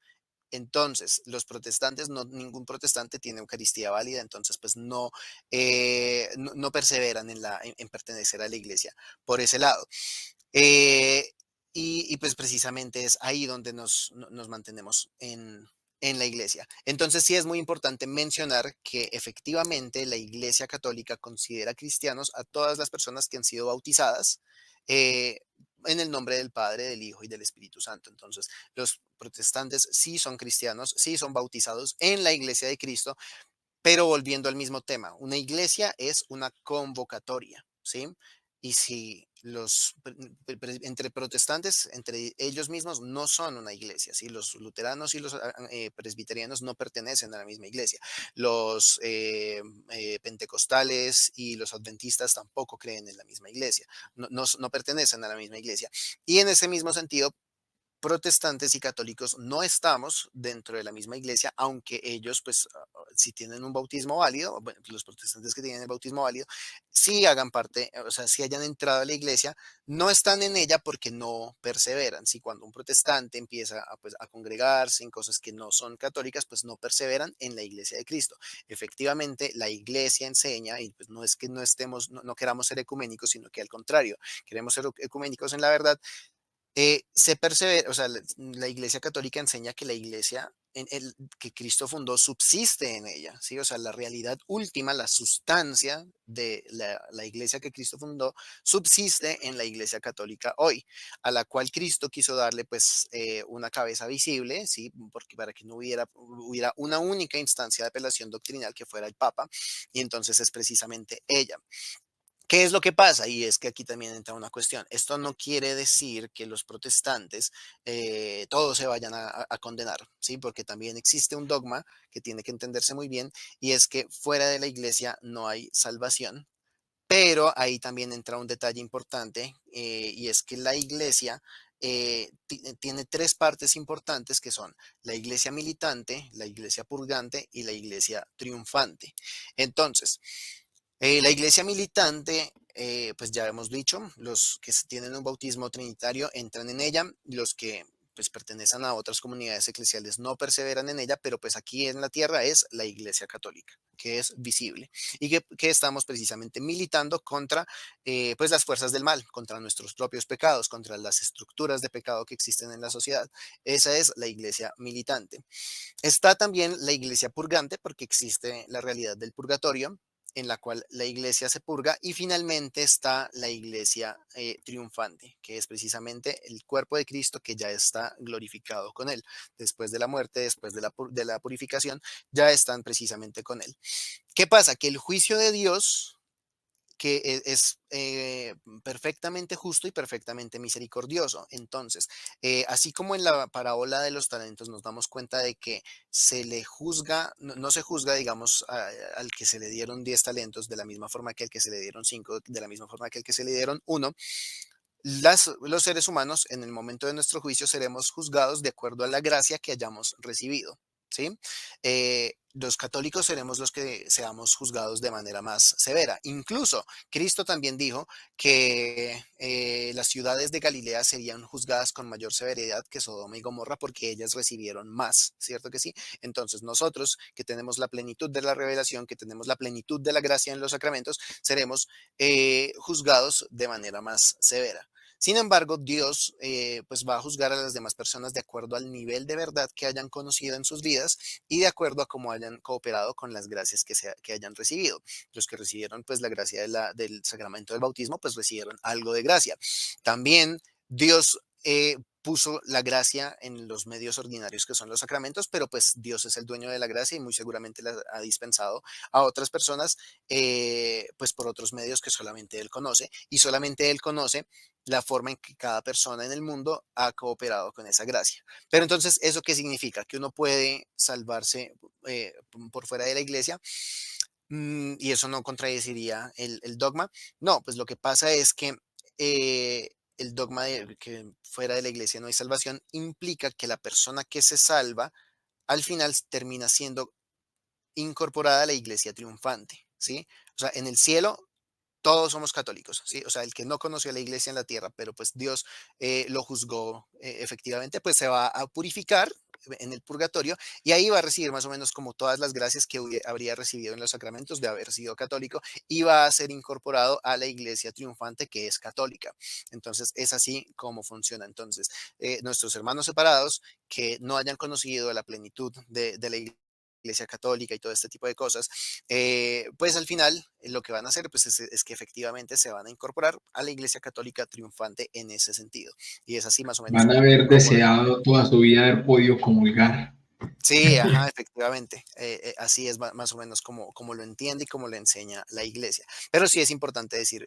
Entonces, los protestantes, no, ningún protestante tiene Eucaristía válida, entonces pues no, no perseveran en pertenecer a la iglesia por ese lado. Eh, pues precisamente es ahí donde nos mantenemos en la iglesia. Entonces sí es muy importante mencionar que efectivamente la iglesia católica considera cristianos a todas las personas que han sido bautizadas eh, en el nombre del Padre, del Hijo y del Espíritu Santo. Entonces los protestantes sí son cristianos, sí son bautizados en la iglesia de Cristo, pero volviendo al mismo tema, una iglesia es una convocatoria, ¿sí? Y si entre protestantes, entre ellos mismos, no son una iglesia, ¿sí? Los luteranos y los presbiterianos no pertenecen a la misma iglesia. Los pentecostales y los adventistas tampoco creen en la misma iglesia, no pertenecen a la misma iglesia. Y en ese mismo sentido, protestantes y católicos no estamos dentro de la misma iglesia, aunque ellos, pues, si tienen un bautismo válido, bueno, los protestantes que tienen el bautismo válido, sí hagan parte, o sea, si hayan entrado a la iglesia, no están en ella porque no perseveran. Si cuando un protestante empieza a, pues, a congregarse en cosas que no son católicas, pues no perseveran en la iglesia de Cristo. Efectivamente, la iglesia enseña, y pues no es que no estemos, no queramos ser ecuménicos, sino que al contrario, queremos ser ecuménicos en la verdad, se persevera, o sea, la Iglesia Católica enseña que la Iglesia que Cristo fundó subsiste en ella, ¿sí? O sea, la realidad última, la sustancia de la Iglesia que Cristo fundó, subsiste en la Iglesia Católica hoy, a la cual Cristo quiso darle, pues, una cabeza visible, ¿sí? Porque para que no hubiera una única instancia de apelación doctrinal que fuera el Papa, y entonces es precisamente ella. ¿Qué es lo que pasa? Y es que aquí también entra una cuestión. Esto no quiere decir que los protestantes todos se vayan a condenar, ¿sí? Porque también existe un dogma que tiene que entenderse muy bien y es que fuera de la iglesia no hay salvación, pero ahí también entra un detalle importante y es que la iglesia tiene tres partes importantes que son la iglesia militante, la iglesia purgante y la iglesia triunfante. Entonces, la iglesia militante, pues ya hemos dicho, los que tienen un bautismo trinitario entran en ella, los que pues pertenecen a otras comunidades eclesiales no perseveran en ella, pero pues aquí en la tierra es la iglesia católica, que es visible y que estamos precisamente militando contra pues las fuerzas del mal, contra nuestros propios pecados, contra las estructuras de pecado que existen en la sociedad. Esa es la iglesia militante. Está también la iglesia purgante porque existe la realidad del purgatorio en la cual la iglesia se purga y finalmente está la iglesia triunfante, que es precisamente el cuerpo de Cristo que ya está glorificado con él. Después de la muerte, después de la purificación, ya están precisamente con él. ¿Qué pasa? Que el juicio de Dios que es perfectamente justo y perfectamente misericordioso. Entonces, así como en la parábola de los talentos nos damos cuenta de que se le juzga, no se juzga, digamos, al que se le dieron 10 talentos de la misma forma que al que se le dieron 5, de la misma forma que al que se le dieron uno, los seres humanos en el momento de nuestro juicio seremos juzgados de acuerdo a la gracia que hayamos recibido. ¿Sí? Los católicos seremos los que seamos juzgados de manera más severa. Incluso Cristo también dijo que las ciudades de Galilea serían juzgadas con mayor severidad que Sodoma y Gomorra porque ellas recibieron más, ¿cierto que sí? Entonces nosotros que tenemos la plenitud de la revelación, que tenemos la plenitud de la gracia en los sacramentos, seremos juzgados de manera más severa. Sin embargo, Dios pues va a juzgar a las demás personas de acuerdo al nivel de verdad que hayan conocido en sus vidas y de acuerdo a cómo hayan cooperado con las gracias que hayan recibido. Los que recibieron pues la gracia del sacramento del bautismo pues recibieron algo de gracia. También Dios puso la gracia en los medios ordinarios que son los sacramentos, pero pues Dios es el dueño de la gracia y muy seguramente la ha dispensado a otras personas pues por otros medios que solamente Él conoce y solamente Él conoce la forma en que cada persona en el mundo ha cooperado con esa gracia. Pero entonces, ¿eso qué significa? Que uno puede salvarse por fuera de la iglesia y eso no contradeciría el dogma. No, pues lo que pasa es que el dogma de que fuera de la iglesia no hay salvación implica que la persona que se salva al final termina siendo incorporada a la iglesia triunfante, ¿sí? O sea, en el cielo todos somos católicos, ¿sí? O sea, el que no conoció a la iglesia en la tierra, pero pues Dios lo juzgó efectivamente, pues se va a purificar en el purgatorio y ahí va a recibir más o menos como todas las gracias que habría recibido en los sacramentos de haber sido católico y va a ser incorporado a la iglesia triunfante que es católica. Entonces es así como funciona. Entonces, nuestros hermanos separados que no hayan conocido la plenitud de la iglesia católica y todo este tipo de cosas, pues al final lo que van a hacer pues es que efectivamente se van a incorporar a la iglesia católica triunfante en ese sentido. Y es así más o menos
Van a haber
como
deseado toda su vida haber podido comulgar.
sí, ajá, efectivamente. Así es más o menos como lo entiende y como lo enseña la iglesia. Pero sí es importante decir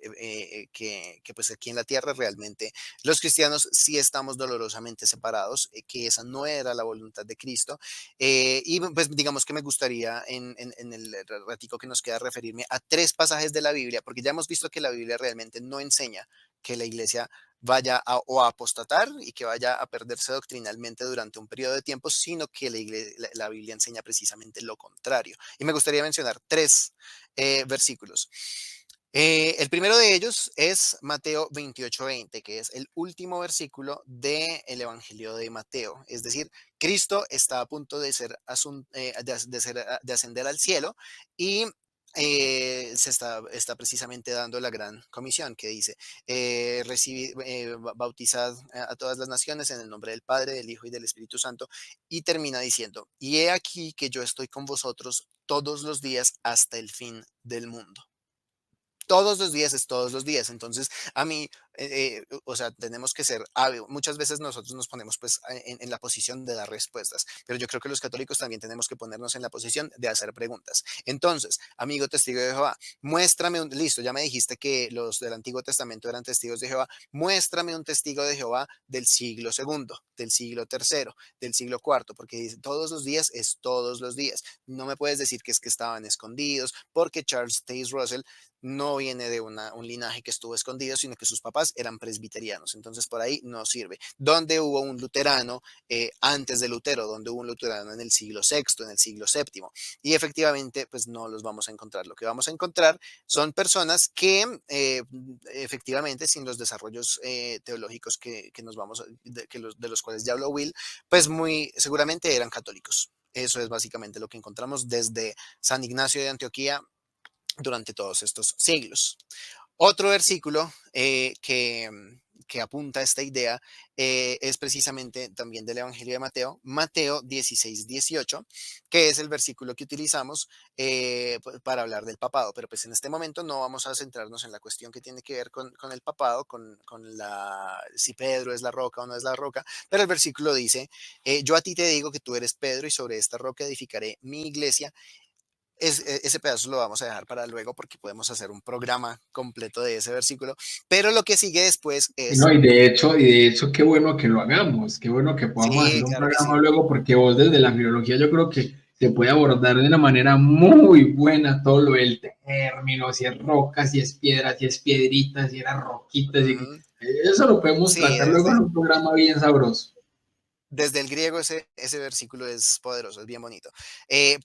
que pues aquí en la tierra realmente los cristianos sí estamos dolorosamente separados, que esa no era la voluntad de Cristo. Y pues digamos que me gustaría en el ratico que nos queda referirme a tres pasajes de la Biblia, porque ya hemos visto que la Biblia realmente no enseña que la iglesia vaya o a apostatar y que vaya a perderse doctrinalmente durante un periodo de tiempo, sino que la Biblia enseña precisamente lo contrario. Y me gustaría mencionar tres versículos. El primero de ellos es Mateo 28:20, que es el último versículo del Evangelio de Mateo. Es decir, Cristo está a punto de, ser de ascender al cielo y está precisamente dando la gran comisión que dice, bautizad a todas las naciones en el nombre del Padre, del Hijo y del Espíritu Santo, y termina diciendo, y he aquí que yo estoy con vosotros todos los días hasta el fin del mundo. Todos los días es todos los días. Entonces, a mí, o sea, tenemos que ser hábil. Muchas veces nosotros nos ponemos pues en la posición de dar respuestas, pero yo creo que los católicos también tenemos que ponernos en la posición de hacer preguntas. Entonces, amigo testigo de Jehová, listo, ya me dijiste que los del Antiguo Testamento eran testigos de Jehová, muéstrame un testigo de Jehová del siglo segundo, del siglo tercero, del siglo cuarto, porque dice, todos los días es todos los días. No me puedes decir que es que estaban escondidos, porque Charles Taze Russell no viene de un linaje que estuvo escondido, sino que sus papás eran presbiterianos. Entonces, por ahí no sirve. ¿Dónde hubo un luterano antes de Lutero? ¿Dónde hubo un luterano en el siglo sexto, en el siglo séptimo? Y efectivamente, pues no los vamos a encontrar. Lo que vamos a encontrar son personas que efectivamente, sin los desarrollos teológicos que nos vamos, de los cuales ya habló Will, pues muy seguramente eran católicos. Eso es básicamente lo que encontramos desde San Ignacio de Antioquía durante todos estos siglos. Otro versículo que apunta a esta idea es precisamente también del Evangelio de Mateo, Mateo 16:18, que es el versículo que utilizamos para hablar del papado. Pero pues en este momento no vamos a centrarnos en la cuestión que tiene que ver con el papado, si Pedro es la roca o no es la roca, pero el versículo dice, yo a ti te digo que tú eres Pedro y sobre esta roca edificaré mi iglesia. Ese pedazo lo vamos a dejar para luego porque podemos hacer un programa completo de ese versículo, pero lo que sigue después es,
No, y de hecho, qué bueno que lo hagamos, qué bueno que podamos
sí,
hacer un
claro que
programa
sí.
luego, porque vos desde la filología yo creo que se puede abordar de una manera muy buena todo lo del término, si es roca, si es piedra, si es piedrita, si era roquita,
Ujú.
eso lo podemos
Sí,
tratar luego en un programa bien sabroso.
desde el griego ese versículo es poderoso, es bien bonito.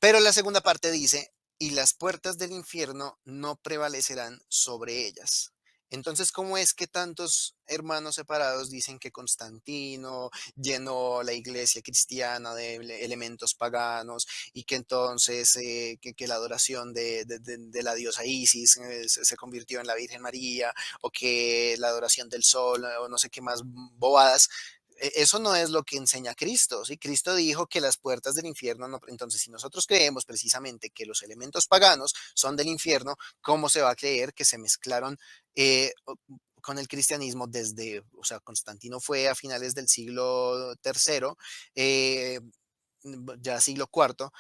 Pero la segunda parte dice, y las puertas del infierno no prevalecerán sobre ellas. Entonces, ¿cómo es que tantos hermanos separados dicen que Constantino llenó la iglesia cristiana de elementos paganos y que entonces que la adoración de la diosa Isis se convirtió en la Virgen María o que la adoración del sol o no sé qué más bobadas? Eso no es lo que enseña Cristo, ¿sí? Cristo dijo que las puertas del infierno no. Entonces, si nosotros creemos precisamente que los elementos paganos son del infierno, ¿cómo se va a creer que se mezclaron con el cristianismo desde, o sea, Constantino fue a finales del siglo tercero, eh, ya siglo cuarto,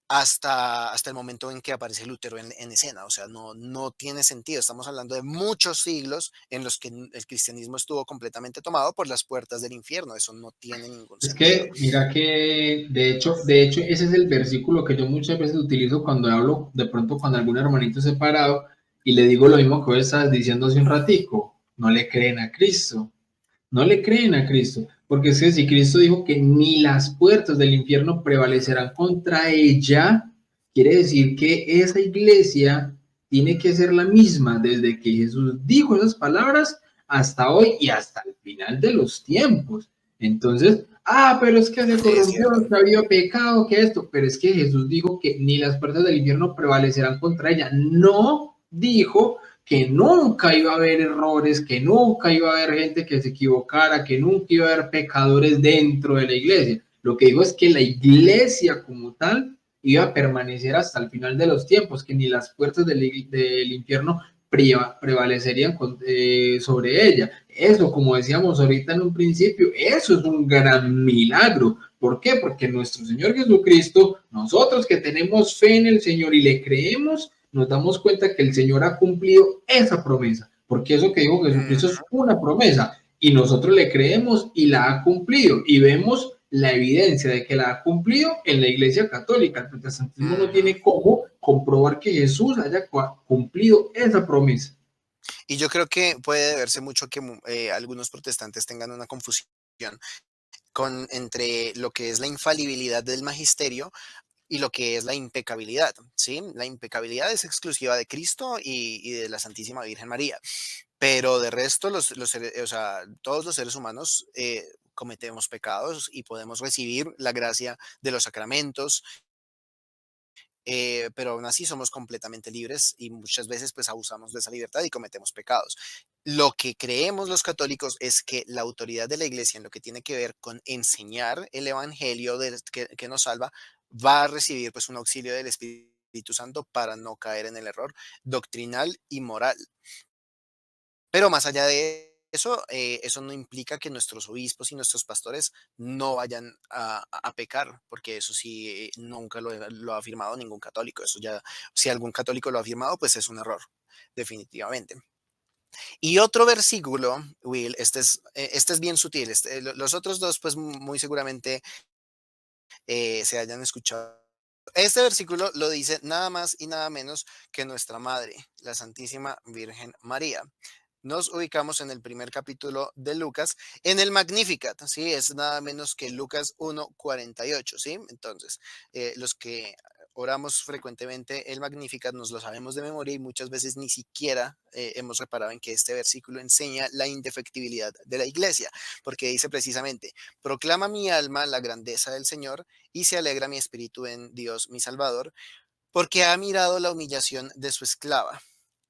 hasta el momento en que aparece Lutero en escena? O sea, no tiene sentido. Estamos hablando de muchos siglos en los que el cristianismo estuvo completamente tomado por las puertas del infierno. Eso no tiene ningún
Es
sentido.
que, mira que, de hecho, ese es el versículo que yo muchas veces utilizo cuando hablo de pronto con algún hermanito separado y le digo lo mismo que vos estabas diciendo hace un ratico, no le creen a Cristo. No le creen a Cristo, porque es que si Cristo dijo que ni las puertas del infierno prevalecerán contra ella, quiere decir que esa iglesia tiene que ser la misma desde que Jesús dijo esas palabras hasta hoy y hasta el final de los tiempos. Entonces, pero es que se
Sí, es
corrompió,
cierto.
que había pecado, que esto, pero es que Jesús dijo que ni las puertas del infierno prevalecerán contra ella. No dijo que nunca iba a haber errores, que nunca iba a haber gente que se equivocara, que nunca iba a haber pecadores dentro de la iglesia. Lo que digo es que la iglesia como tal iba a permanecer hasta el final de los tiempos, que ni las puertas del infierno prevalecerían sobre ella. Eso, como decíamos ahorita en un principio, eso es un gran milagro. ¿Por qué? Porque nuestro Señor Jesucristo, nosotros que tenemos fe en el Señor y le creemos, nos damos cuenta que el Señor ha cumplido esa promesa, porque eso que dijo Jesucristo es
Ujú.
una promesa y nosotros le creemos y la ha cumplido y vemos la evidencia de que la ha cumplido en la Iglesia Católica. El protestantismo no
Ujú.
tiene cómo comprobar que Jesús haya cumplido esa promesa.
Y yo creo que puede deberse mucho a que algunos protestantes tengan una confusión entre lo que es la infalibilidad del magisterio y lo que es la impecabilidad, ¿sí? La impecabilidad es exclusiva de Cristo y de la Santísima Virgen María, pero de resto, o sea, todos los seres humanos cometemos pecados y podemos recibir la gracia de los sacramentos pero aún así somos completamente libres y muchas veces pues abusamos de esa libertad y cometemos pecados. Lo que creemos los católicos es que la autoridad de la iglesia en lo que tiene que ver con enseñar el evangelio que nos salva va a recibir pues un auxilio del Espíritu Santo para no caer en el error doctrinal y moral. Pero más allá de eso, eso no implica que nuestros obispos y nuestros pastores no vayan a pecar, porque eso sí, nunca lo ha afirmado ningún católico. Eso ya, si algún católico lo ha afirmado, pues es un error, definitivamente. Y otro versículo, Will, este es bien sutil. Los otros dos, pues muy seguramente se hayan escuchado. Este versículo lo dice nada más y nada menos que nuestra Madre, la Santísima Virgen María. Nos ubicamos en el primer capítulo de Lucas, en el Magnificat, ¿sí? Es nada menos que Lucas 1:48, ¿sí? Entonces, los que oramos frecuentemente el Magnificat nos lo sabemos de memoria y muchas veces ni siquiera hemos reparado en que este versículo enseña la indefectibilidad de la iglesia, porque dice precisamente, proclama mi alma la grandeza del Señor y se alegra mi espíritu en Dios mi Salvador, porque ha mirado la humillación de su esclava.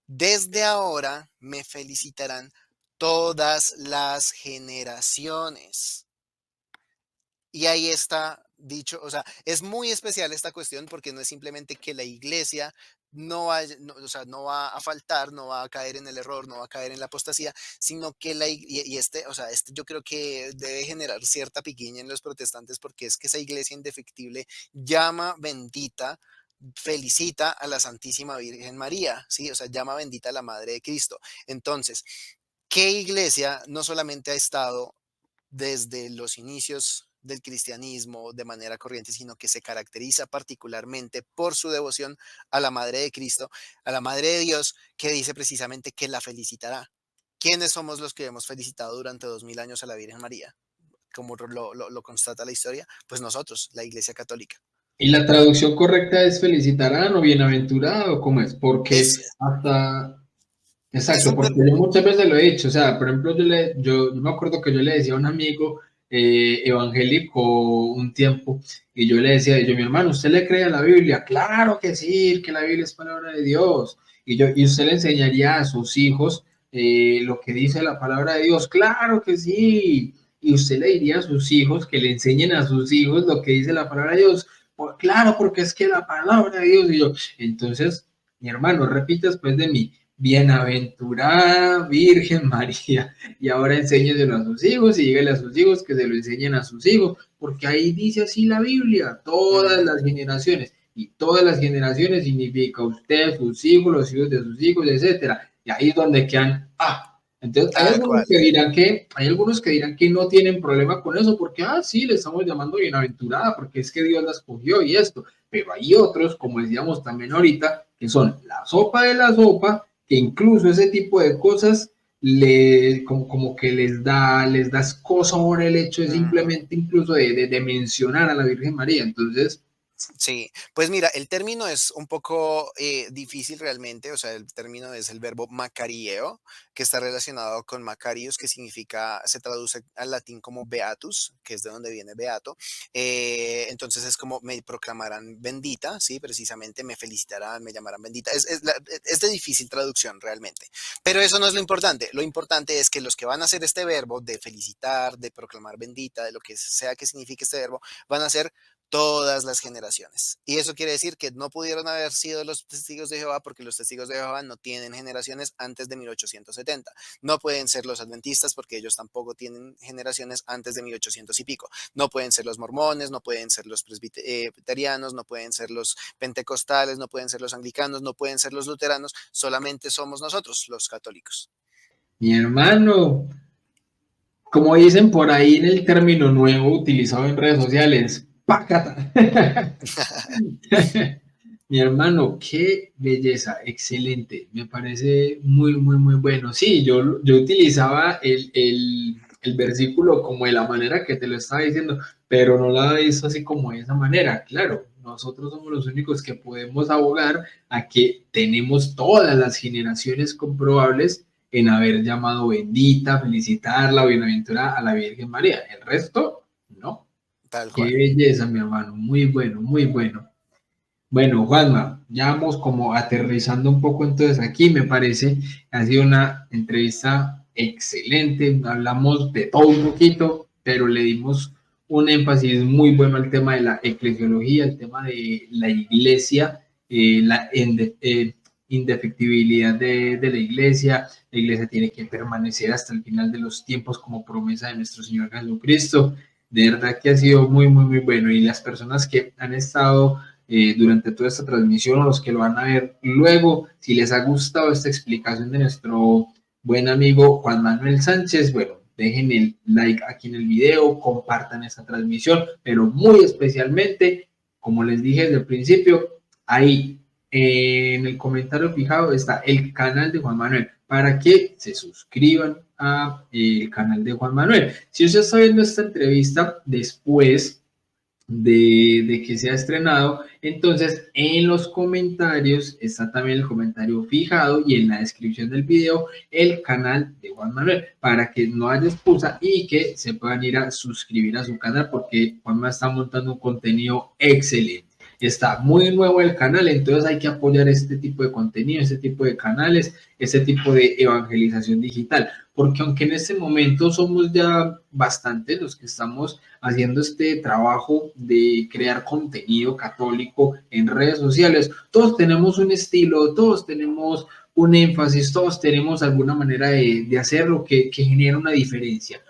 Desde ahora me felicitarán todas las generaciones. Y ahí está dicho, o sea, es muy especial esta cuestión porque no es simplemente que la iglesia o sea, no va a faltar, no va a caer en el error, no va a caer en la apostasía, sino que o sea, yo creo que debe generar cierta piquiña en los protestantes porque es que esa iglesia indefectible llama bendita, felicita a la Santísima Virgen María, ¿sí? O sea, llama bendita a la Madre de Cristo. Entonces, ¿qué iglesia no solamente ha estado desde los inicios del cristianismo de manera corriente, sino que se caracteriza particularmente por su devoción a la Madre de Cristo, a la Madre de Dios, que dice precisamente que la felicitará? ¿Quiénes somos los que hemos felicitado durante 2000 años a la Virgen María? Como lo constata la historia, pues nosotros, la Iglesia Católica.
Y la traducción correcta es felicitarán o bienaventurado, ¿cómo es? Porque
Es,
hasta,
es
exacto,
un
porque
verbo,
yo muchas veces lo he dicho, o sea, por ejemplo, yo me acuerdo que yo le decía a un amigo evangélico un tiempo, y yo le decía, mi hermano, ¿usted le cree a la Biblia? Claro que sí, que la Biblia es palabra de Dios. Y usted le enseñaría a sus hijos lo que dice la palabra de Dios, claro que sí. Y usted le diría a sus hijos que le enseñen a sus hijos lo que dice la palabra de Dios. Pues, claro, porque es que la palabra de Dios, y yo, entonces, mi hermano, repite después de mí, bienaventurada Virgen María. Y ahora enséñeselo a sus hijos y dígale a sus hijos que se lo enseñen a sus hijos, porque ahí dice así la Biblia, todas las generaciones. Y todas las generaciones significa usted, sus hijos, los hijos de sus hijos, etcétera. Y ahí es donde quedan, entonces
tal cual.
hay algunos que dirán que no tienen problema con eso, porque, sí, le estamos llamando bienaventurada, porque es que Dios la escogió y esto. Pero hay otros, como decíamos también ahorita, que son la sopa de la sopa, que incluso ese tipo de cosas como que les da escozor el hecho de
Ujú.
simplemente incluso de mencionar a la Virgen María. Entonces,
Sí, pues mira, el término es un poco difícil realmente, o sea, el término es el verbo macarieo, que está relacionado con macarios, que significa, se traduce al latín como beatus, que es de donde viene beato. Entonces es como me proclamarán bendita, sí, precisamente me felicitarán, me llamarán bendita. Es de difícil traducción realmente, pero eso no es lo importante es que los que van a hacer este verbo de felicitar, de proclamar bendita, de lo que sea que signifique este verbo, van a ser todas las generaciones. Y eso quiere decir que no pudieron haber sido los testigos de Jehová porque los testigos de Jehová no tienen generaciones antes de 1870. No pueden ser los adventistas porque ellos tampoco tienen generaciones antes de 1800 y pico. No pueden ser los mormones, no pueden ser los presbiterianos, no pueden ser los pentecostales, no pueden ser los anglicanos, no pueden ser los luteranos. Solamente somos nosotros, los católicos.
mi hermano, como dicen por ahí en el término nuevo utilizado en redes sociales, ¡pácata! Mi hermano, qué belleza, excelente, me parece muy, muy, muy bueno. Sí, yo utilizaba el versículo como de la manera que te lo estaba diciendo, pero no la hizo así como de esa manera. Claro, nosotros somos los únicos que podemos abogar a que tenemos todas las generaciones comprobables en haber llamado bendita, felicitarla, bienaventurada a la Virgen María. El resto, no.
Tal
Qué
cual.
belleza, mi hermano, muy bueno, muy bueno. Bueno, Juanma, ya vamos como aterrizando un poco entonces aquí, me parece, ha sido una entrevista excelente, hablamos de todo un poquito, pero le dimos un énfasis muy bueno al tema de la eclesiología, el tema de la iglesia, indefectibilidad de la iglesia tiene que permanecer hasta el final de los tiempos como promesa de nuestro Señor Jesucristo. De verdad que ha sido muy, muy, muy bueno y las personas que han estado durante toda esta transmisión o los que lo van a ver luego. Si les ha gustado esta explicación de nuestro buen amigo Juan Manuel Sánchez, bueno, dejen el like aquí en el video, compartan esta transmisión, pero muy especialmente, como les dije desde el principio, ahí en el comentario fijado está el canal de Juan Manuel para que se suscriban a el canal de Juan Manuel. Si usted está viendo esta entrevista después de que se ha estrenado. Entonces, en los comentarios está también el comentario fijado y en la descripción del video el canal de Juan Manuel para que no haya excusa y que se puedan ir a suscribir a su canal porque Juanma está montando un contenido excelente. Está muy nuevo el canal, entonces hay que apoyar este tipo de contenido, este tipo de canales, este tipo de evangelización digital, porque aunque en este momento somos ya bastantes los que estamos haciendo este trabajo de crear contenido católico en redes sociales, todos tenemos un estilo, todos tenemos un énfasis, todos tenemos alguna manera de hacerlo que genera una diferencia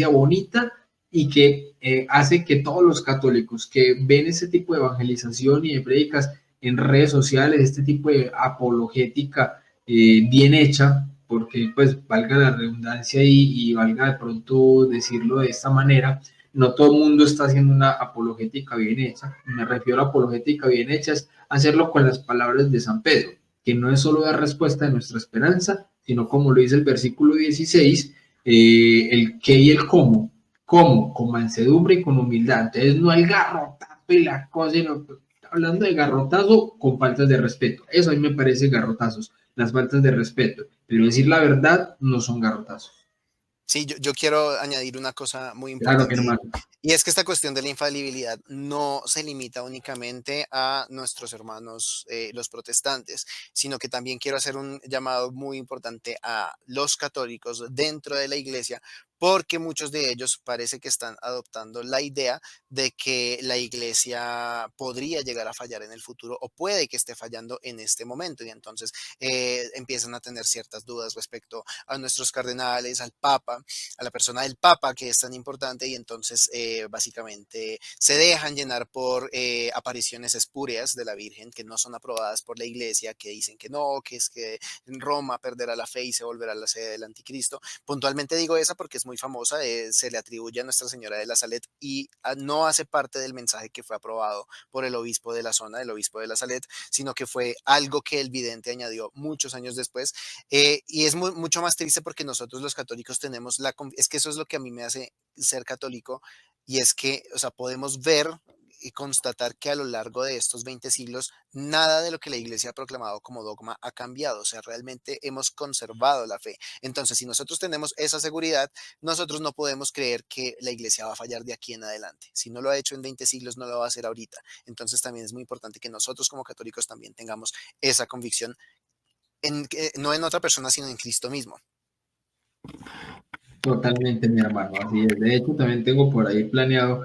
bonita y que hace que todos los católicos que ven este tipo de evangelización y de prédicas en redes sociales, este tipo de apologética bien hecha, porque pues valga la redundancia y valga de pronto decirlo de esta manera, no todo el mundo está haciendo una apologética bien hecha. Me refiero a apologética bien hecha, es hacerlo con las palabras de San Pedro, que no es solo dar respuesta de nuestra esperanza, sino como lo dice el versículo 16, el qué y el cómo. ¿Cómo? Con mansedumbre y con humildad. Entonces no hay garrotazo y la cosa, sino hablando de garrotazo con faltas de respeto. Eso a mí me parece garrotazos, las faltas de respeto. Pero decir la verdad no son garrotazos.
Sí, yo quiero añadir una cosa muy
Claro que
importante
no más.
y es que esta cuestión de la infalibilidad no se limita únicamente a nuestros hermanos los protestantes, sino que también quiero hacer un llamado muy importante a los católicos dentro de la iglesia, porque muchos de ellos parece que están adoptando la idea de que la iglesia podría llegar a fallar en el futuro o puede que esté fallando en este momento y entonces empiezan a tener ciertas dudas respecto a nuestros cardenales, al Papa, a la persona del Papa, que es tan importante, y entonces básicamente se dejan llenar por apariciones espurias de la Virgen que no son aprobadas por la Iglesia, que dicen que no, que es que en Roma perderá la fe y se volverá la sede del anticristo. Puntualmente digo esa porque es muy famosa, se le atribuye a Nuestra Señora de la Salet y no hace parte del mensaje que fue aprobado por el obispo de la zona, el obispo de la Salet, sino que fue algo que el vidente añadió muchos años después y es mucho más triste porque nosotros los católicos tenemos es que eso es lo que a mí me hace ser católico y es que, o sea, podemos ver y constatar que a lo largo de estos 20 siglos nada de lo que la iglesia ha proclamado como dogma ha cambiado, o sea, realmente hemos conservado la fe. Entonces, si nosotros tenemos esa seguridad, nosotros no podemos creer que la iglesia va a fallar de aquí en adelante. Si no lo ha hecho en 20 siglos, no lo va a hacer ahorita. Entonces, también es muy importante que nosotros como católicos también tengamos esa convicción no en otra persona, sino en Cristo mismo.
Totalmente, mi hermano, así es. De hecho, también tengo por ahí planeado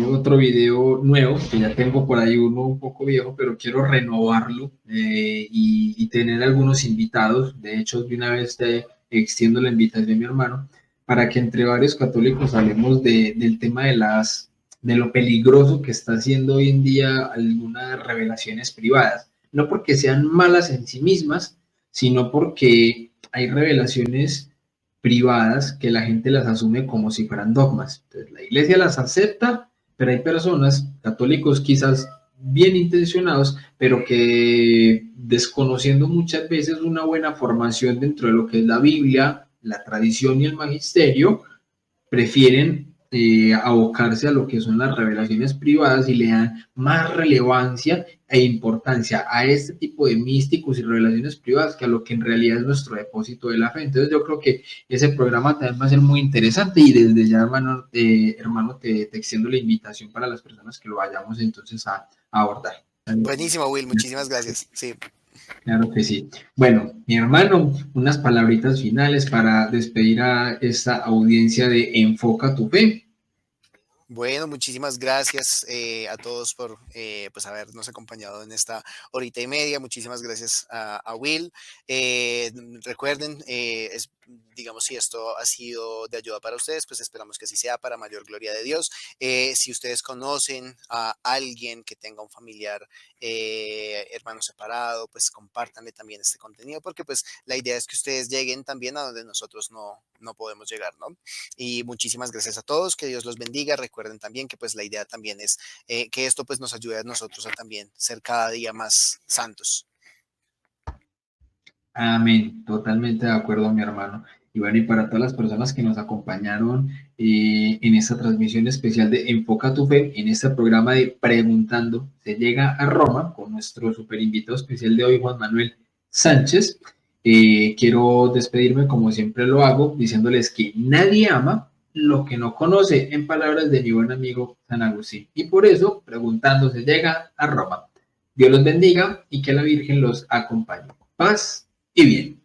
otro video nuevo, que ya tengo por ahí uno un poco viejo, pero quiero renovarlo y tener algunos invitados. De hecho, de una vez te extiendo la invitación, mi hermano, para que entre varios católicos hablemos del tema de lo peligroso que está haciendo hoy en día algunas revelaciones privadas. No porque sean malas en sí mismas, sino porque hay revelaciones privadas que la gente las asume como si fueran dogmas. Entonces, la iglesia las acepta, pero hay personas, católicos quizás bien intencionados, pero que desconociendo muchas veces una buena formación dentro de lo que es la Biblia, la tradición y el magisterio, prefieren abocarse a lo que son las revelaciones privadas y le dan más relevancia e importancia a este tipo de místicos y revelaciones privadas que a lo que en realidad es nuestro depósito de la fe. Entonces yo creo que ese programa también va a ser muy interesante y desde ya, hermano, te extiendo la invitación para las personas que lo vayamos entonces a abordar.
Buenísimo, Will, muchísimas gracias. Sí.
Claro que sí. Bueno, mi hermano, unas palabritas finales para despedir a esta audiencia de Enfoca tu Fe.
Bueno, muchísimas gracias a todos por pues habernos acompañado en esta horita y media. Muchísimas gracias a Will. Recuerden, digamos, si esto ha sido de ayuda para ustedes, pues esperamos que así sea para mayor gloria de Dios. Si ustedes conocen a alguien que tenga un familiar hermano separado, pues compártanle también este contenido, porque pues la idea es que ustedes lleguen también a donde nosotros no podemos llegar, ¿no? Y muchísimas gracias a todos, que Dios los bendiga. Recuerden también que pues la idea también es que esto pues nos ayude a nosotros a también ser cada día más santos.
Amén, totalmente de acuerdo, mi hermano. Y bueno, y para todas las personas que nos acompañaron en esta transmisión especial de Enfoca tu Fe, en este programa de Preguntando, se llega a Roma con nuestro super invitado especial de hoy, Juan Manuel Sánchez. Quiero despedirme como siempre lo hago, diciéndoles que nadie ama lo que no conoce, en palabras de mi buen amigo San Agustín. Y por eso, preguntando, se llega a Roma. Dios los bendiga y que la Virgen los acompañe. Paz y bien.